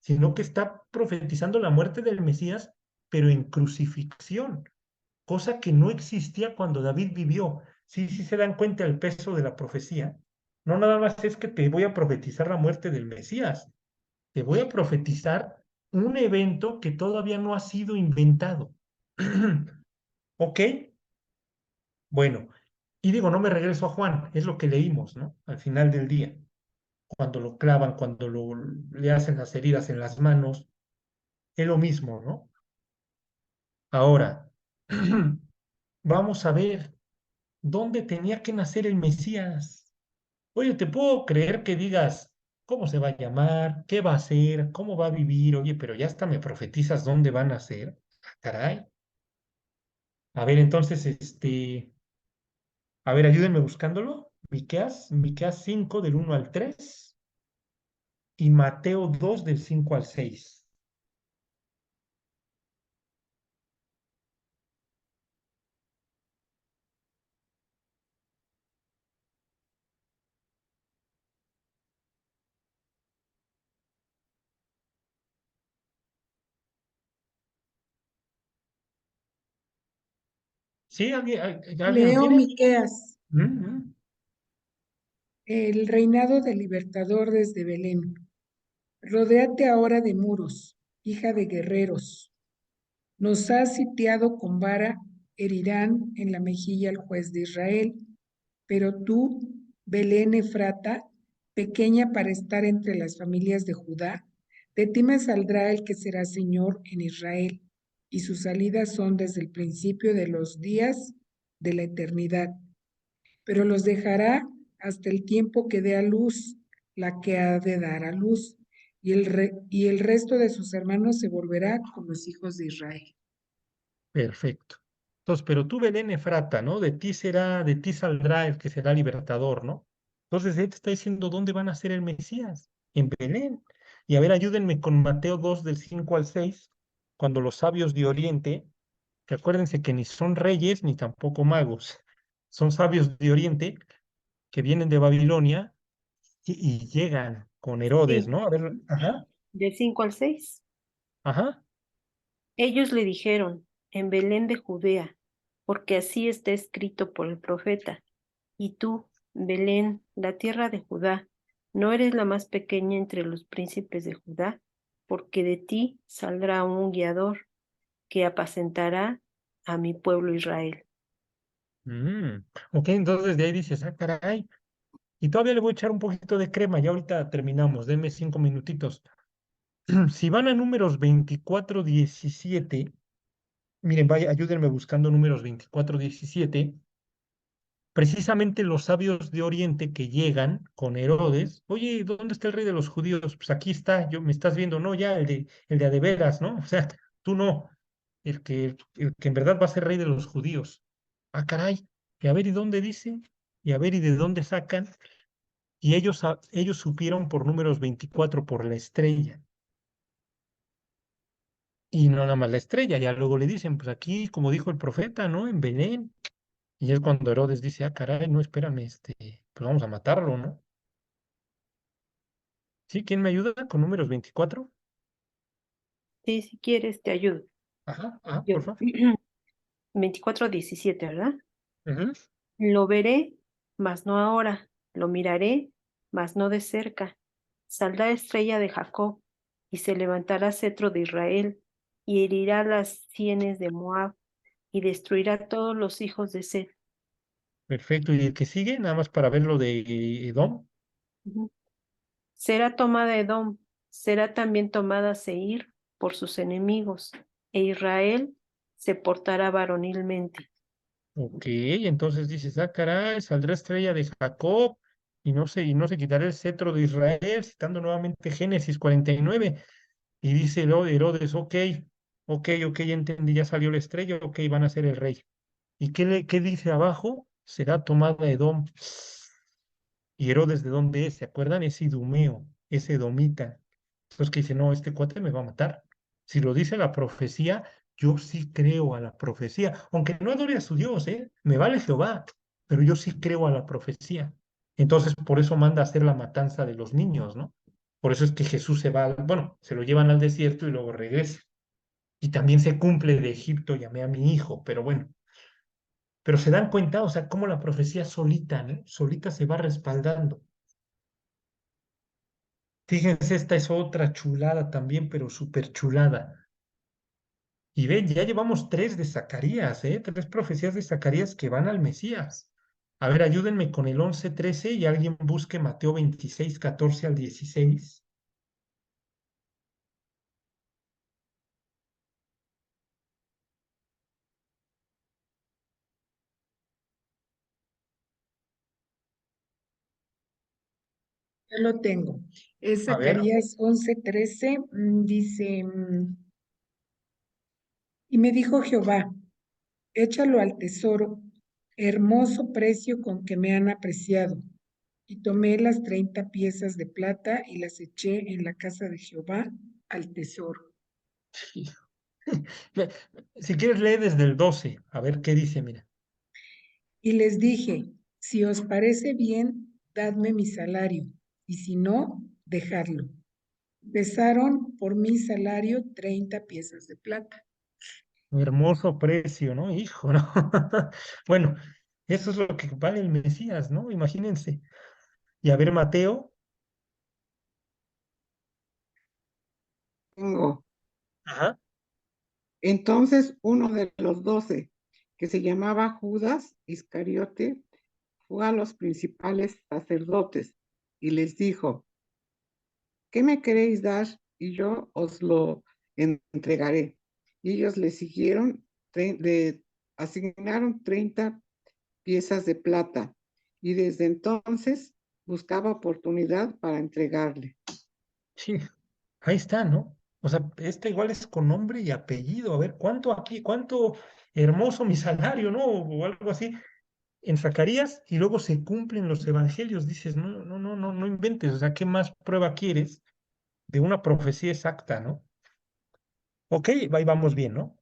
sino que está profetizando la muerte del Mesías, pero en crucifixión, cosa que no existía cuando David vivió. Sí, sí se dan cuenta el peso de la profecía. No nada más es que te voy a profetizar la muerte del Mesías, te voy a profetizar un evento que todavía no ha sido inventado. ¿Ok? Bueno, y digo, no me regreso a Juan, es lo que leímos, ¿no? Al final del día, cuando lo clavan, cuando le hacen las heridas en las manos, es lo mismo, ¿no? Ahora, vamos a ver dónde tenía que nacer el Mesías. Oye, te puedo creer que digas cómo se va a llamar, qué va a hacer, cómo va a vivir, oye, pero ya hasta me profetizas dónde van a nacer. Caray. A ver, entonces, a ver, ayúdenme buscándolo. Miqueas 5 del 1 al 3 y Mateo 2 del 5 al 6. ¿Sí? ¿Alguien lo Leo tiene? Miqueas, Mm. el reinado del libertador desde Belén. Rodéate ahora de muros, hija de guerreros. Nos has sitiado con vara, herirán en la mejilla al juez de Israel. Pero tú, Belén Efrata, pequeña para estar entre las familias de Judá, de ti me saldrá el que será Señor en Israel, y sus salidas son desde el principio de los días de la eternidad. Pero los dejará hasta el tiempo que dé a luz la que ha de dar a luz, y el resto de sus hermanos se volverá con los hijos de Israel. Perfecto. Entonces, pero tú, Belén Efrata, ¿no? De ti saldrá el que será libertador, ¿no? Entonces, él te está diciendo dónde van a ser el Mesías, en Belén. Y a ver, ayúdenme con Mateo 2 del 5 al 6, cuando los sabios de Oriente, que acuérdense que ni son reyes ni tampoco magos, son sabios de Oriente que vienen de Babilonia y llegan con Herodes, Sí, ¿no? A ver, ajá, del 5 al 6. ajá. Ellos le dijeron, en Belén de Judea, porque así está escrito por el profeta. Y tú, Belén, la tierra de Judá, no eres la más pequeña entre los príncipes de Judá, porque de ti saldrá un guiador que apacentará a mi pueblo Israel. Mm, ok, entonces de ahí dices, ah, caray. Y todavía le voy a echar un poquito de crema, ya ahorita terminamos, denme 5 minutitos. Si van a números 24:17, miren, vaya, ayúdenme buscando números 24:17. Precisamente los sabios de Oriente que llegan con Herodes, oye, ¿dónde está el rey de los judíos? Pues aquí está, me estás viendo, no, ya, el de a de veras, ¿no? O sea, tú no, el que en verdad va a ser rey de los judíos. Ah, caray, y a ver, ¿y dónde dice? Y a ver, ¿y de dónde sacan? Y ellos supieron por números 24 por la estrella. Y no nada más la estrella, ya luego le dicen, pues aquí, como dijo el profeta, ¿no? En Belén. Y es cuando Herodes dice, ah, caray, no, espérame, pues vamos a matarlo, ¿no? ¿Sí? ¿Quién me ayuda con números 24? Sí, si quieres, te ayudo. Ajá, ajá, Yo, por favor. 24:17, ¿verdad? Ujú. Lo veré, mas no ahora. Lo miraré, mas no de cerca. Saldrá estrella de Jacob, y se levantará cetro de Israel, y herirá las sienes de Moab, y destruirá todos los hijos de Seth. Perfecto. ¿Y el que sigue? Nada más para ver lo de Edom. Ujú. Será tomada Edom, será también tomada Seir por sus enemigos, e Israel se portará varonilmente. Ok, entonces dices, ah, caray, saldrá estrella de Jacob y no se quitará el cetro de Israel, citando nuevamente Génesis 49. Y dice Herodes, ok, ok, ok, ya entendí, ya salió la estrella, ok, van a ser el rey. ¿Y qué dice abajo? Será tomada Edom. ¿Y Herodes de dónde es? ¿Se acuerdan? Es idumeo, es edomita. Entonces que dice, no, este cuate me va a matar. Si lo dice la profecía, yo sí creo a la profecía, aunque no adore a su Dios, ¿eh? Me vale Jehová, pero yo sí creo a la profecía. Entonces, por eso manda a hacer la matanza de los niños, ¿no? Por eso es que Jesús se va, bueno, se lo llevan al desierto y luego regresa. Y también se cumple de Egipto, llamé a mi hijo, pero bueno, pero se dan cuenta, o sea, cómo la profecía solita, ¿no? Solita se va respaldando. Fíjense, esta es otra chulada también, pero súper chulada. Y ven, ya llevamos tres de Zacarías, ¿eh? Tres profecías de Zacarías que van al Mesías. A ver, ayúdenme con el 11:13 y alguien busque Mateo 26:14 al 16. Ya lo tengo. Es A ver, Zacarías 11:13, dice, y me dijo Jehová, échalo al tesoro, hermoso precio con que me han apreciado. Y tomé las 30 piezas de plata y las eché en la casa de Jehová al tesoro. si quieres lee desde el 12, a ver qué dice, mira. Y les dije, si os parece bien, dadme mi salario, y si no, dejadlo. Pesaron por mi salario 30 piezas de plata. Hermoso precio, ¿no? Hijo, ¿no? Bueno, eso es lo que vale el Mesías, ¿no? Imagínense. Y a ver, Mateo. Tengo. Ajá. Entonces uno de los 12, que se llamaba Judas Iscariote, fue a los principales sacerdotes y les dijo, ¿qué me queréis dar? Y yo os lo entregaré. Y ellos le siguieron, le asignaron 30 piezas de plata y desde entonces buscaba oportunidad para entregarle. Sí, ahí está, ¿no? O sea, este igual es con nombre y apellido. A ver, ¿cuánto aquí, cuánto hermoso mi salario, ¿no? O algo así. En Zacarías y luego se cumplen los evangelios. Dices, no, no, no, no, no inventes. O sea, ¿qué más prueba quieres de una profecía exacta, ¿no? Ok, ahí vamos bien, ¿no?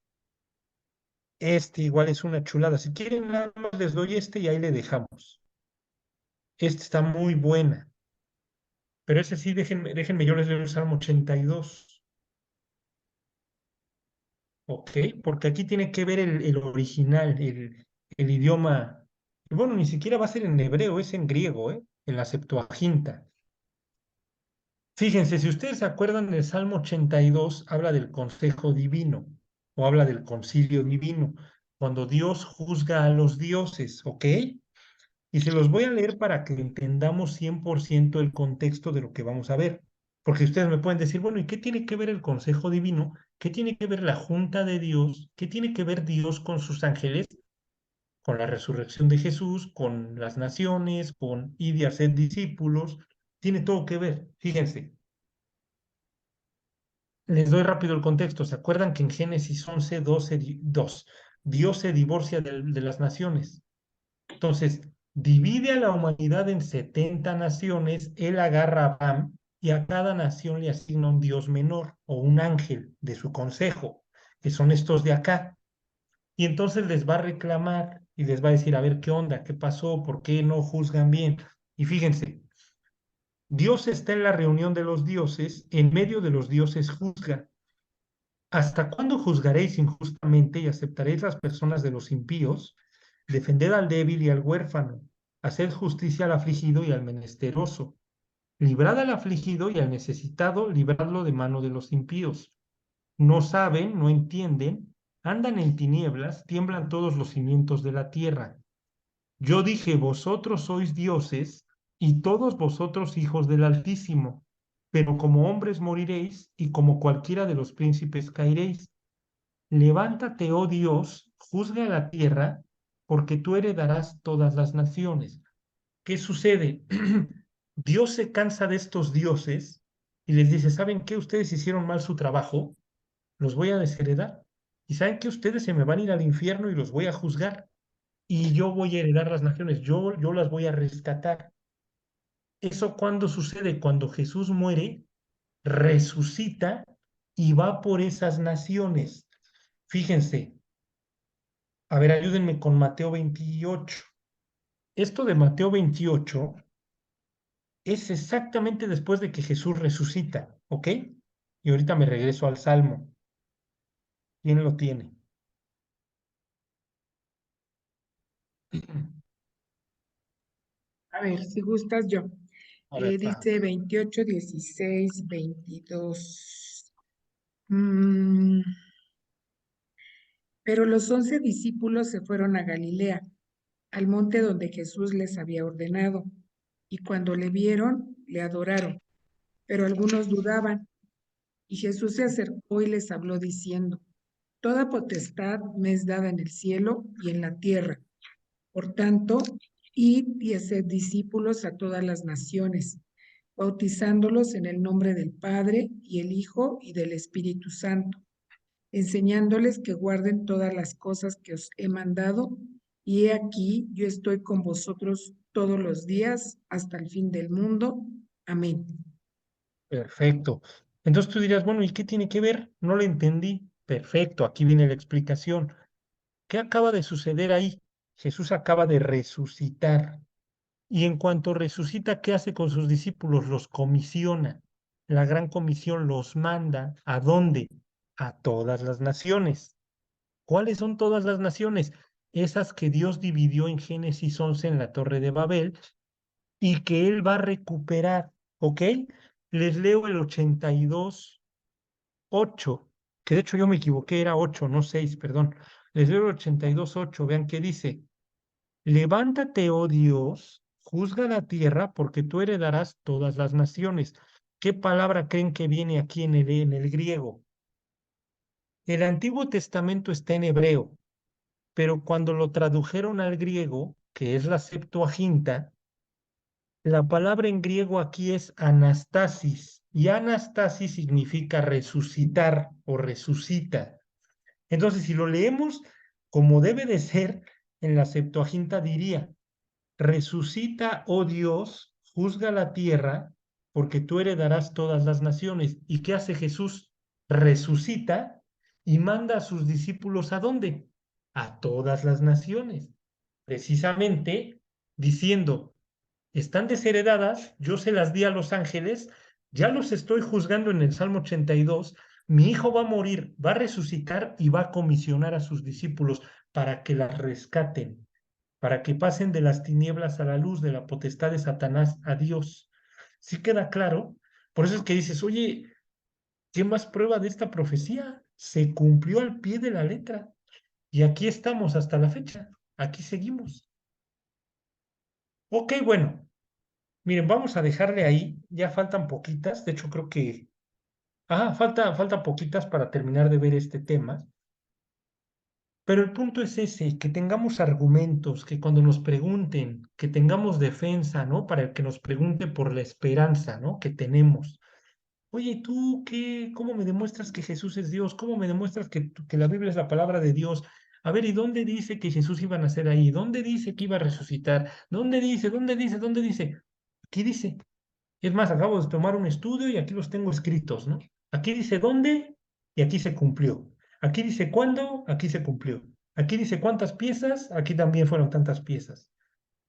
Este igual es una chulada. Si quieren, nada más les doy este y ahí le dejamos. Este está muy buena. Pero ese sí, déjenme, yo les leo el Salmo 82. ¿Ok? Porque aquí tiene que ver el original, el idioma. Y bueno, ni siquiera va a ser en hebreo, es en griego, ¿eh? En la Septuaginta. Fíjense, si ustedes se acuerdan, el Salmo 82 habla del consejo divino o habla del concilio divino, cuando Dios juzga a los dioses, ¿ok? Y se los voy a leer para que entendamos 100% el contexto de lo que vamos a ver. Porque ustedes me pueden decir, bueno, ¿y qué tiene que ver el consejo divino? ¿Qué tiene que ver la junta de Dios? ¿Qué tiene que ver Dios con sus ángeles? Con la resurrección de Jesús, con las naciones, con ir y hacer discípulos. Tiene todo que ver. Fíjense, les doy rápido el contexto. ¿Se acuerdan que en Génesis 11:12, Dios se divorcia de las naciones? Entonces, divide a la humanidad en 70 naciones, él agarra a Bam y a cada nación le asigna un dios menor o un ángel de su consejo, que son estos de acá. Y entonces les va a reclamar y les va a decir, a ver, ¿qué onda? ¿Qué pasó? ¿Por qué no juzgan bien? Y fíjense, Dios está en la reunión de los dioses, en medio de los dioses juzga. ¿Hasta cuándo juzgaréis injustamente y aceptaréis las personas de los impíos? Defended al débil y al huérfano, haced justicia al afligido y al menesteroso. Librad al afligido y al necesitado, libradlo de mano de los impíos. No saben, no entienden, andan en tinieblas, tiemblan todos los cimientos de la tierra. Yo dije, vosotros sois dioses y todos vosotros hijos del Altísimo, pero como hombres moriréis y como cualquiera de los príncipes caeréis. Levántate, oh Dios, juzga la tierra, porque tú heredarás todas las naciones. ¿Qué sucede? Dios se cansa de estos dioses y les dice, ¿saben qué? Ustedes hicieron mal su trabajo, los voy a desheredar. Y saben que ustedes se me van a ir al infierno y los voy a juzgar. Y yo voy a heredar las naciones, yo las voy a rescatar. ¿Eso cuándo sucede? Cuando Jesús muere, resucita y va por esas naciones. Fíjense, a ver, ayúdenme con Mateo 28. Esto de Mateo 28 es exactamente después de que Jesús resucita, ¿ok? Y ahorita me regreso al Salmo. ¿Quién lo tiene? A ver, si gustas yo. A ver, Dice 28, 16, 22. Pero los 11 discípulos se fueron a Galilea, al monte donde Jesús les había ordenado, y cuando le vieron, le adoraron, pero algunos dudaban. Y Jesús se acercó y les habló diciendo, Toda potestad me es dada en el cielo y en la tierra. Por tanto, id y haced discípulos a todas las naciones, bautizándolos en el nombre del Padre y el Hijo y del Espíritu Santo, enseñándoles que guarden todas las cosas que os he mandado, y he aquí, yo estoy con vosotros todos los días hasta el fin del mundo. Amén. perfecto. Entonces tú dirías, bueno, ¿y qué tiene que ver? No lo entendí. Perfecto, aquí viene la explicación. ¿Qué acaba de suceder ahí? Jesús acaba de resucitar. Y en cuanto resucita, ¿qué hace con sus discípulos? Los comisiona. La gran comisión los manda. ¿A dónde? A todas las naciones. ¿Cuáles son todas las naciones? Esas que Dios dividió en Génesis 11 en la Torre de Babel y que Él va a recuperar. ¿Ok? Les leo el 82:8, que de hecho yo me equivoqué, era 8, no 6, perdón. Les leo el 82:8, vean qué dice. Levántate, oh Dios, juzga la tierra, porque tú heredarás todas las naciones. ¿Qué palabra creen que viene aquí en el griego? El Antiguo Testamento está en hebreo, pero cuando lo tradujeron al griego, que es la Septuaginta, la palabra en griego aquí es anastasis, y anastasis significa resucitar o resucita. Entonces, si lo leemos como debe de ser, en la Septuaginta diría, resucita, oh Dios, juzga la tierra, porque tú heredarás todas las naciones. ¿Y qué hace Jesús? Resucita y manda a sus discípulos ¿a dónde? A todas las naciones. Precisamente diciendo, están desheredadas, yo se las di a los ángeles, ya los estoy juzgando en el Salmo 82, mi hijo va a morir, va a resucitar y va a comisionar a sus discípulos para que las rescaten, para que pasen de las tinieblas a la luz, de la potestad de Satanás a Dios. ¿Sí queda claro? Por eso es que dices, oye, ¿qué más prueba de esta profecía? Se cumplió al pie de la letra. Y aquí estamos hasta la fecha. Aquí seguimos. Ok, bueno. Miren, vamos a dejarle ahí. Ya faltan poquitas. De hecho, creo que... Ah, faltan poquitas para terminar de ver este tema. Pero el punto es ese, que tengamos argumentos, que cuando nos pregunten, que tengamos defensa, ¿no? Para que nos pregunte por la esperanza, ¿no? Que tenemos. Oye, ¿tú qué? ¿Cómo me demuestras que Jesús es Dios? ¿Cómo me demuestras que la Biblia es la palabra de Dios? A ver, ¿y dónde dice que Jesús iba a nacer ahí? ¿Dónde dice que iba a resucitar? ¿Dónde dice? ¿Dónde dice? ¿Dónde dice? Aquí dice. Es más, acabo de tomar un estudio y aquí los tengo escritos, ¿no? Aquí dice dónde y aquí se cumplió. Aquí dice cuándo, aquí se cumplió. Aquí dice cuántas piezas, aquí también fueron tantas piezas.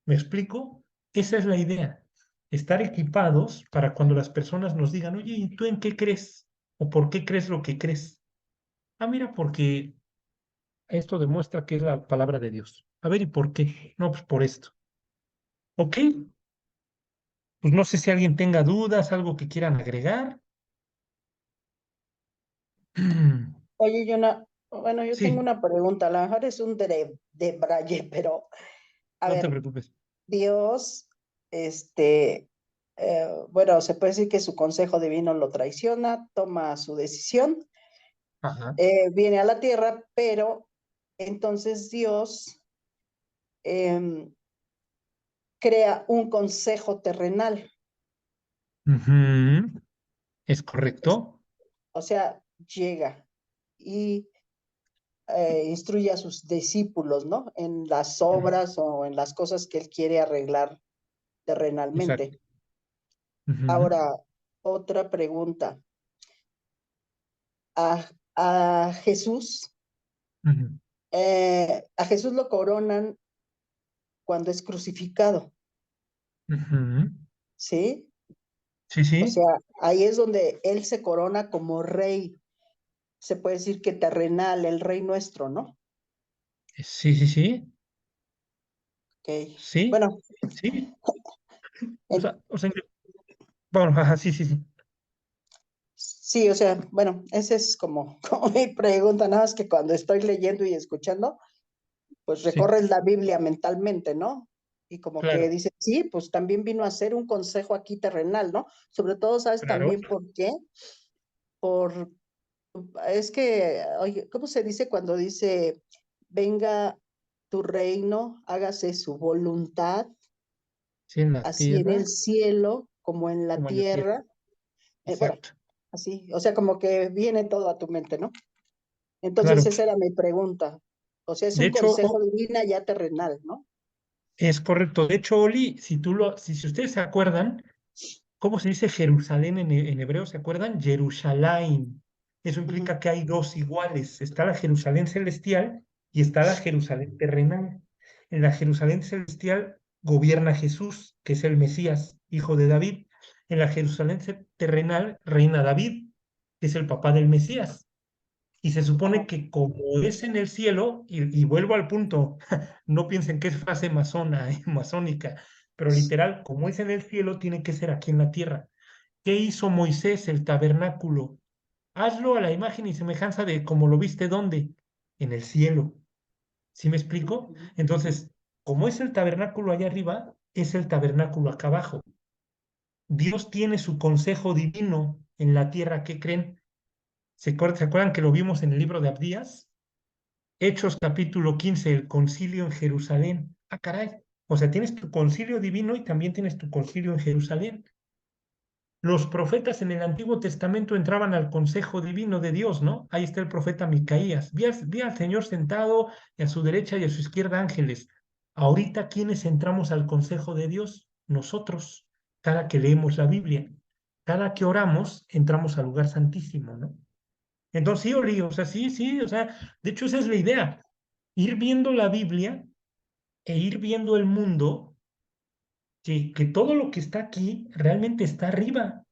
¿Me explico? Esa es la idea. Estar equipados para cuando las personas nos digan, oye, ¿y tú en qué crees? ¿O por qué crees lo que crees? Ah, mira, porque esto demuestra que es la palabra de Dios. A ver, ¿y por qué? No, pues por esto. ¿Ok? Pues no sé si alguien tenga dudas, algo que quieran agregar. Oye, bueno, yo tengo Sí, una pregunta, a lo mejor es un de braille, pero a no te ver, preocupes. Dios, este, bueno, se puede decir que su consejo divino lo traiciona, toma su decisión, Ajá. viene a la tierra, pero entonces Dios em, crea un consejo terrenal, Ujú, ¿es es- correcto? o sea, llega y instruye a sus discípulos, ¿no? En las Ujú, obras o en las cosas que él quiere arreglar exacto. terrenalmente. Ujú, Ahora, otra pregunta. A Jesús, ujú, a Jesús lo coronan cuando es crucificado, ujú. ¿sí? Sí, O sí, sea, ahí es donde él se corona como rey, se puede decir que terrenal, el rey nuestro, ¿no? sí, sí, sí, Ok. sí, Bueno, sí. en- O sea, bueno, ajá, sí, sí, sí, sí, o sea, bueno, esa es como, como mi pregunta, nada más que cuando estoy leyendo y escuchando, pues sí, recorres la Biblia mentalmente, ¿no? Y como que claro, dices, sí, pues también vino a ser un consejo aquí terrenal, ¿no? Sobre todo, ¿sabes claro. también por qué? Por, es que, oye, ¿cómo se dice cuando dice, venga tu reino, hágase su voluntad, Sí, en la así en el tierra cielo como en la como en la tierra. tierra? Bueno, Exacto, así, o sea, como que viene todo a tu mente, ¿no? Entonces, claro. esa era mi pregunta. O sea, es De un hecho, consejo divina ya terrenal, ¿no? es correcto. De hecho, Oli, si ustedes se acuerdan, ¿cómo se dice Jerusalén en hebreo? ¿Se acuerdan? Jerusalén. Eso Ujú. implica que hay dos iguales. Está la Jerusalén celestial y está la Jerusalén terrenal. En la Jerusalén celestial gobierna Jesús, que es el Mesías, hijo de David. En la Jerusalén terrenal reina David, que es el papá del Mesías. Y se supone Ajá. que como es en el cielo, y vuelvo al punto, no piensen que es frase masona, masónica, pero literal, como es en el cielo, tiene que ser aquí en la tierra. ¿Qué hizo Moisés, el tabernáculo? Hazlo a la imagen y semejanza de como lo viste, ¿dónde? En el cielo. ¿Sí me explico? Ujú, ujú. Entonces, como es el tabernáculo allá arriba, es el tabernáculo acá abajo. Dios tiene su consejo divino en la tierra, ¿qué creen? Se acuerdan que lo vimos en el libro de Abdías? Hechos capítulo 15, el concilio en Jerusalén. Ah, caray. O sea, tienes tu concilio divino y también tienes tu concilio en Jerusalén. Los profetas en el Antiguo Testamento entraban al consejo divino de Dios, ¿no? Ahí está el profeta Micaías. Vi al Señor sentado y a su derecha y a su izquierda ángeles. Ahorita, ¿quiénes entramos al consejo de Dios? Nosotros, cada que leemos la Biblia. Cada que oramos, entramos al lugar santísimo, ¿no? Entonces, sí, Oli, o sea, sí, sí, o sea, de hecho esa es la idea, ir viendo la Biblia e ir viendo el mundo, que todo lo que está aquí realmente está arriba,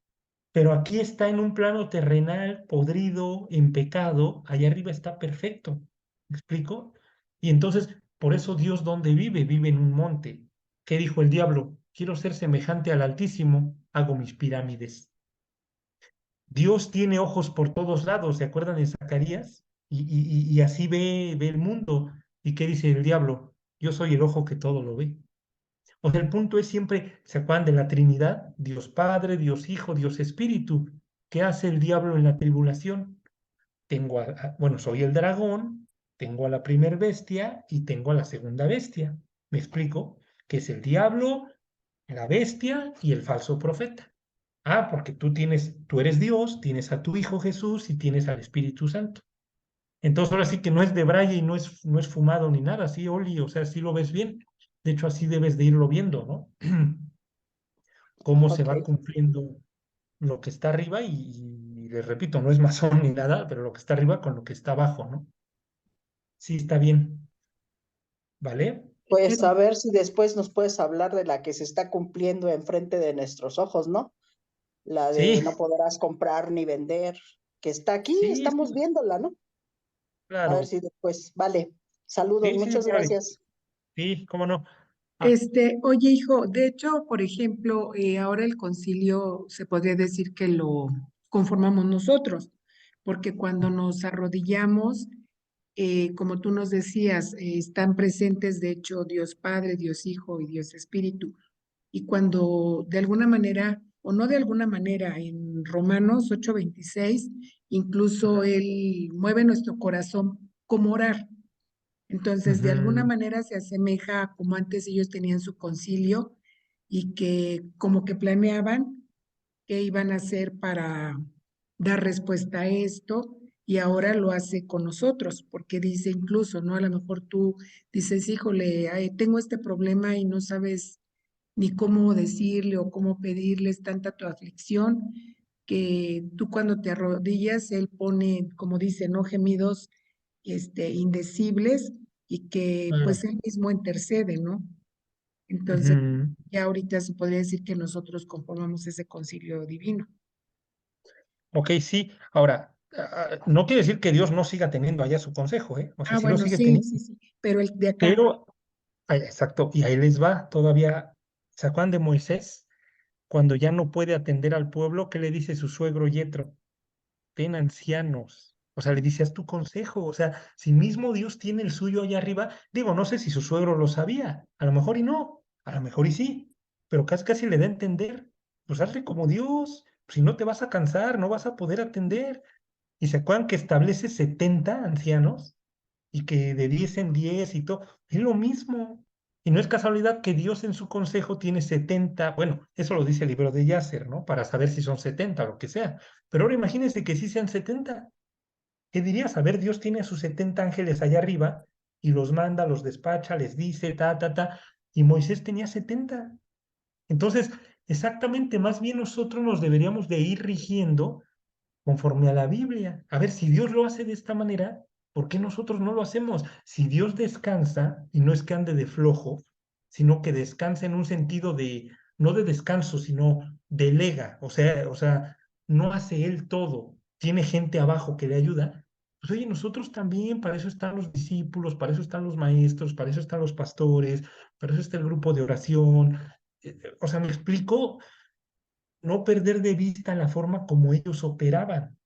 pero aquí está en un plano terrenal, podrido, en pecado, allá arriba está perfecto. ¿Me explico? Y entonces, por eso Dios, ¿dónde vive? Vive en un monte. ¿Qué dijo el diablo? Quiero ser semejante al Altísimo, hago mis pirámides. Dios tiene ojos por todos lados, ¿se acuerdan de Zacarías? Y así ve el mundo. ¿Y qué dice el diablo? Yo soy el ojo que todo lo ve. O sea, el punto es siempre, ¿se acuerdan de la Trinidad? Dios Padre, Dios Hijo, Dios Espíritu. ¿Qué hace el diablo en la tribulación? Bueno, soy el dragón, tengo a la primer bestia y tengo a la segunda bestia. ¿Me explico? Que es el diablo, la bestia y el falso profeta. Ah, porque tú eres Dios, tienes a tu Hijo Jesús y tienes al Espíritu Santo. Entonces ahora sí que no es de braille y no es fumado ni nada, sí, Oli, o sea, sí lo ves bien. De hecho, así debes de irlo viendo, ¿no? Cómo se Ok, va cumpliendo lo que está arriba y les repito, no es masón ni nada, pero lo que está arriba con lo que está abajo, ¿no? Sí, está bien, ¿vale? pues a ver si después nos puedes hablar de la que se está cumpliendo enfrente de nuestros ojos, ¿no? La Sí, de no podrás comprar ni vender, que está aquí, sí, estamos sí, viéndola, ¿no? A ver claro. si después, vale. Saludos, Sí, sí, sí, muchas órale. gracias. Sí, cómo no. Ah, Oye, hijo, de hecho, por ejemplo, ahora el concilio se podría decir que lo conformamos nosotros, porque cuando nos arrodillamos, como tú nos decías, están presentes, de hecho, Dios Padre, Dios Hijo y Dios Espíritu. Y cuando de alguna manera, o no de alguna manera, en Romanos 8:26, incluso Él mueve nuestro corazón como orar. Entonces, de alguna ujú, manera se asemeja a como antes ellos tenían su concilio y que como que planeaban qué iban a hacer para dar respuesta a esto y ahora lo hace con nosotros, porque dice incluso, ¿no? A lo mejor tú dices, híjole, ay, tengo este problema y no sabes ni cómo decirle o cómo pedirle, es tanta tu aflicción que tú cuando te arrodillas, Él pone, como dice, ¿no? Gemidos indecibles y que Claro. pues Él mismo intercede, ¿no? Entonces, Ujú. ya ahorita se podría decir que nosotros conformamos ese concilio divino. Ok, sí. Ahora, no quiere decir que Dios no siga teniendo allá su consejo, ¿eh? O sea, Ah, sí lo bueno, sigue sí, teniendo, sí, sí, pero el de acá, pero, exacto, y ahí les va, todavía, ¿se acuerdan de Moisés? Cuando ya no puede atender al pueblo, ¿qué le dice su suegro Yetro? Ten ancianos. O sea, le dice, haz tu consejo. O sea, si mismo Dios tiene el suyo allá arriba, digo, no sé si su suegro lo sabía, a lo mejor y no, a lo mejor y sí, pero casi casi le da a entender, pues hazle como Dios, si no te vas a cansar, no vas a poder atender. Y se acuerdan que establece 70 ancianos y que de 10 en 10 y todo, es lo mismo. Y no es casualidad que Dios en su consejo tiene 70, bueno, eso lo dice el libro de Yasser, ¿no? Para saber si son 70 o lo que sea. Pero ahora imagínense que sí sean 70. ¿Qué dirías? A ver, Dios tiene a sus 70 ángeles allá arriba y los manda, los despacha, les dice, ta, ta, ta. Y Moisés tenía 70. Entonces, exactamente, más bien nosotros nos deberíamos de ir rigiendo conforme a la Biblia. A ver, si Dios lo hace de esta manera, ¿por qué nosotros no lo hacemos? Si Dios descansa, y no es que ande de flojo, sino que descansa en un sentido de, no de descanso, sino delega, o sea, no hace él todo, tiene gente abajo que le ayuda. Pues oye, nosotros también, para eso están los discípulos, para eso están los maestros, para eso están los pastores, para eso está el grupo de oración. O sea, me explico, no perder de vista la forma como ellos operaban.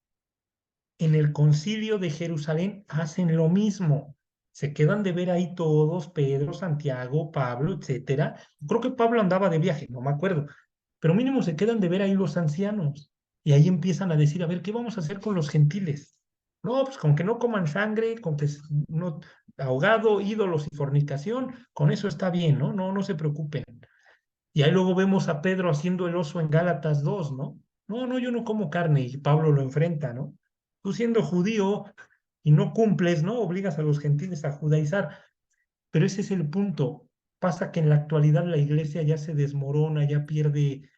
En el concilio de Jerusalén hacen lo mismo. Se quedan de ver ahí todos, Pedro, Santiago, Pablo, etcétera. Creo que Pablo andaba de viaje, no me acuerdo, pero mínimo se quedan de ver ahí los ancianos. Y ahí empiezan a decir, a ver, ¿qué vamos a hacer con los gentiles? No, pues con que no coman sangre, con que no, ahogado, ídolos y fornicación, con eso está bien, ¿no? No, no se preocupen. Y ahí luego vemos a Pedro haciendo el oso en Gálatas 2, ¿no? No, no, yo no como carne y Pablo lo enfrenta, ¿no? Tú siendo judío y no cumples, ¿no? Obligas a los gentiles a judaizar. Pero ese es el punto. Pasa que en la actualidad la iglesia ya se desmorona, ya pierde,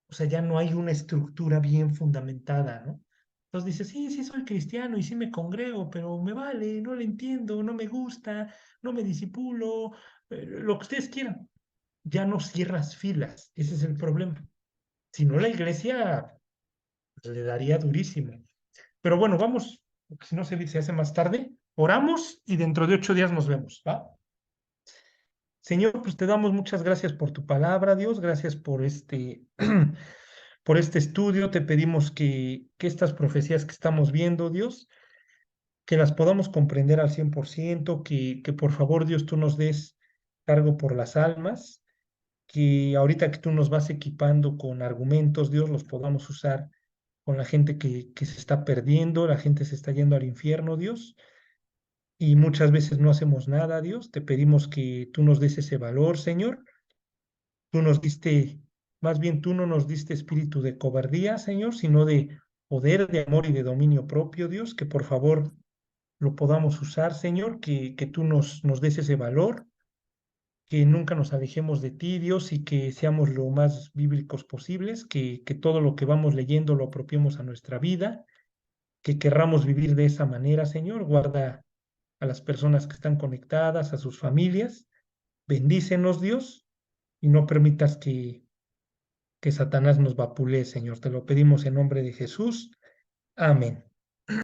o sea, ya no hay una estructura bien fundamentada, ¿no? Entonces dices, sí, sí soy cristiano y sí me congrego, pero me vale, no le entiendo, no me gusta, no me disipulo, lo que ustedes quieran. Ya no cierras filas, ese es el problema. Si no, la iglesia pues, le daría durísimo. Pero bueno, vamos, porque si no se hace más tarde. Oramos y dentro de 8 días nos vemos, ¿va? Señor, pues te damos muchas gracias por tu palabra, Dios. Gracias por por este estudio. Te pedimos que estas profecías que estamos viendo, Dios, que las podamos comprender al 100%, que por favor, Dios, tú nos des cargo por las almas, que ahorita que tú nos vas equipando con argumentos, Dios, los podamos usar con la gente que se está perdiendo, la gente se está yendo al infierno, Dios, y muchas veces no hacemos nada, Dios. Te pedimos que tú nos des ese valor, Señor. Tú nos diste, más bien tú no nos diste espíritu de cobardía, Señor, sino de poder, de amor y de dominio propio, Dios, que por favor lo podamos usar, Señor, que tú nos des ese valor, que nunca nos alejemos de ti, Dios, y que seamos lo más bíblicos posibles, que todo lo que vamos leyendo lo apropiemos a nuestra vida, que querramos vivir de esa manera, Señor. Guarda a las personas que están conectadas, a sus familias. Bendícenos, Dios, y no permitas que Satanás nos vapulee, Señor. Te lo pedimos en nombre de Jesús. Amén.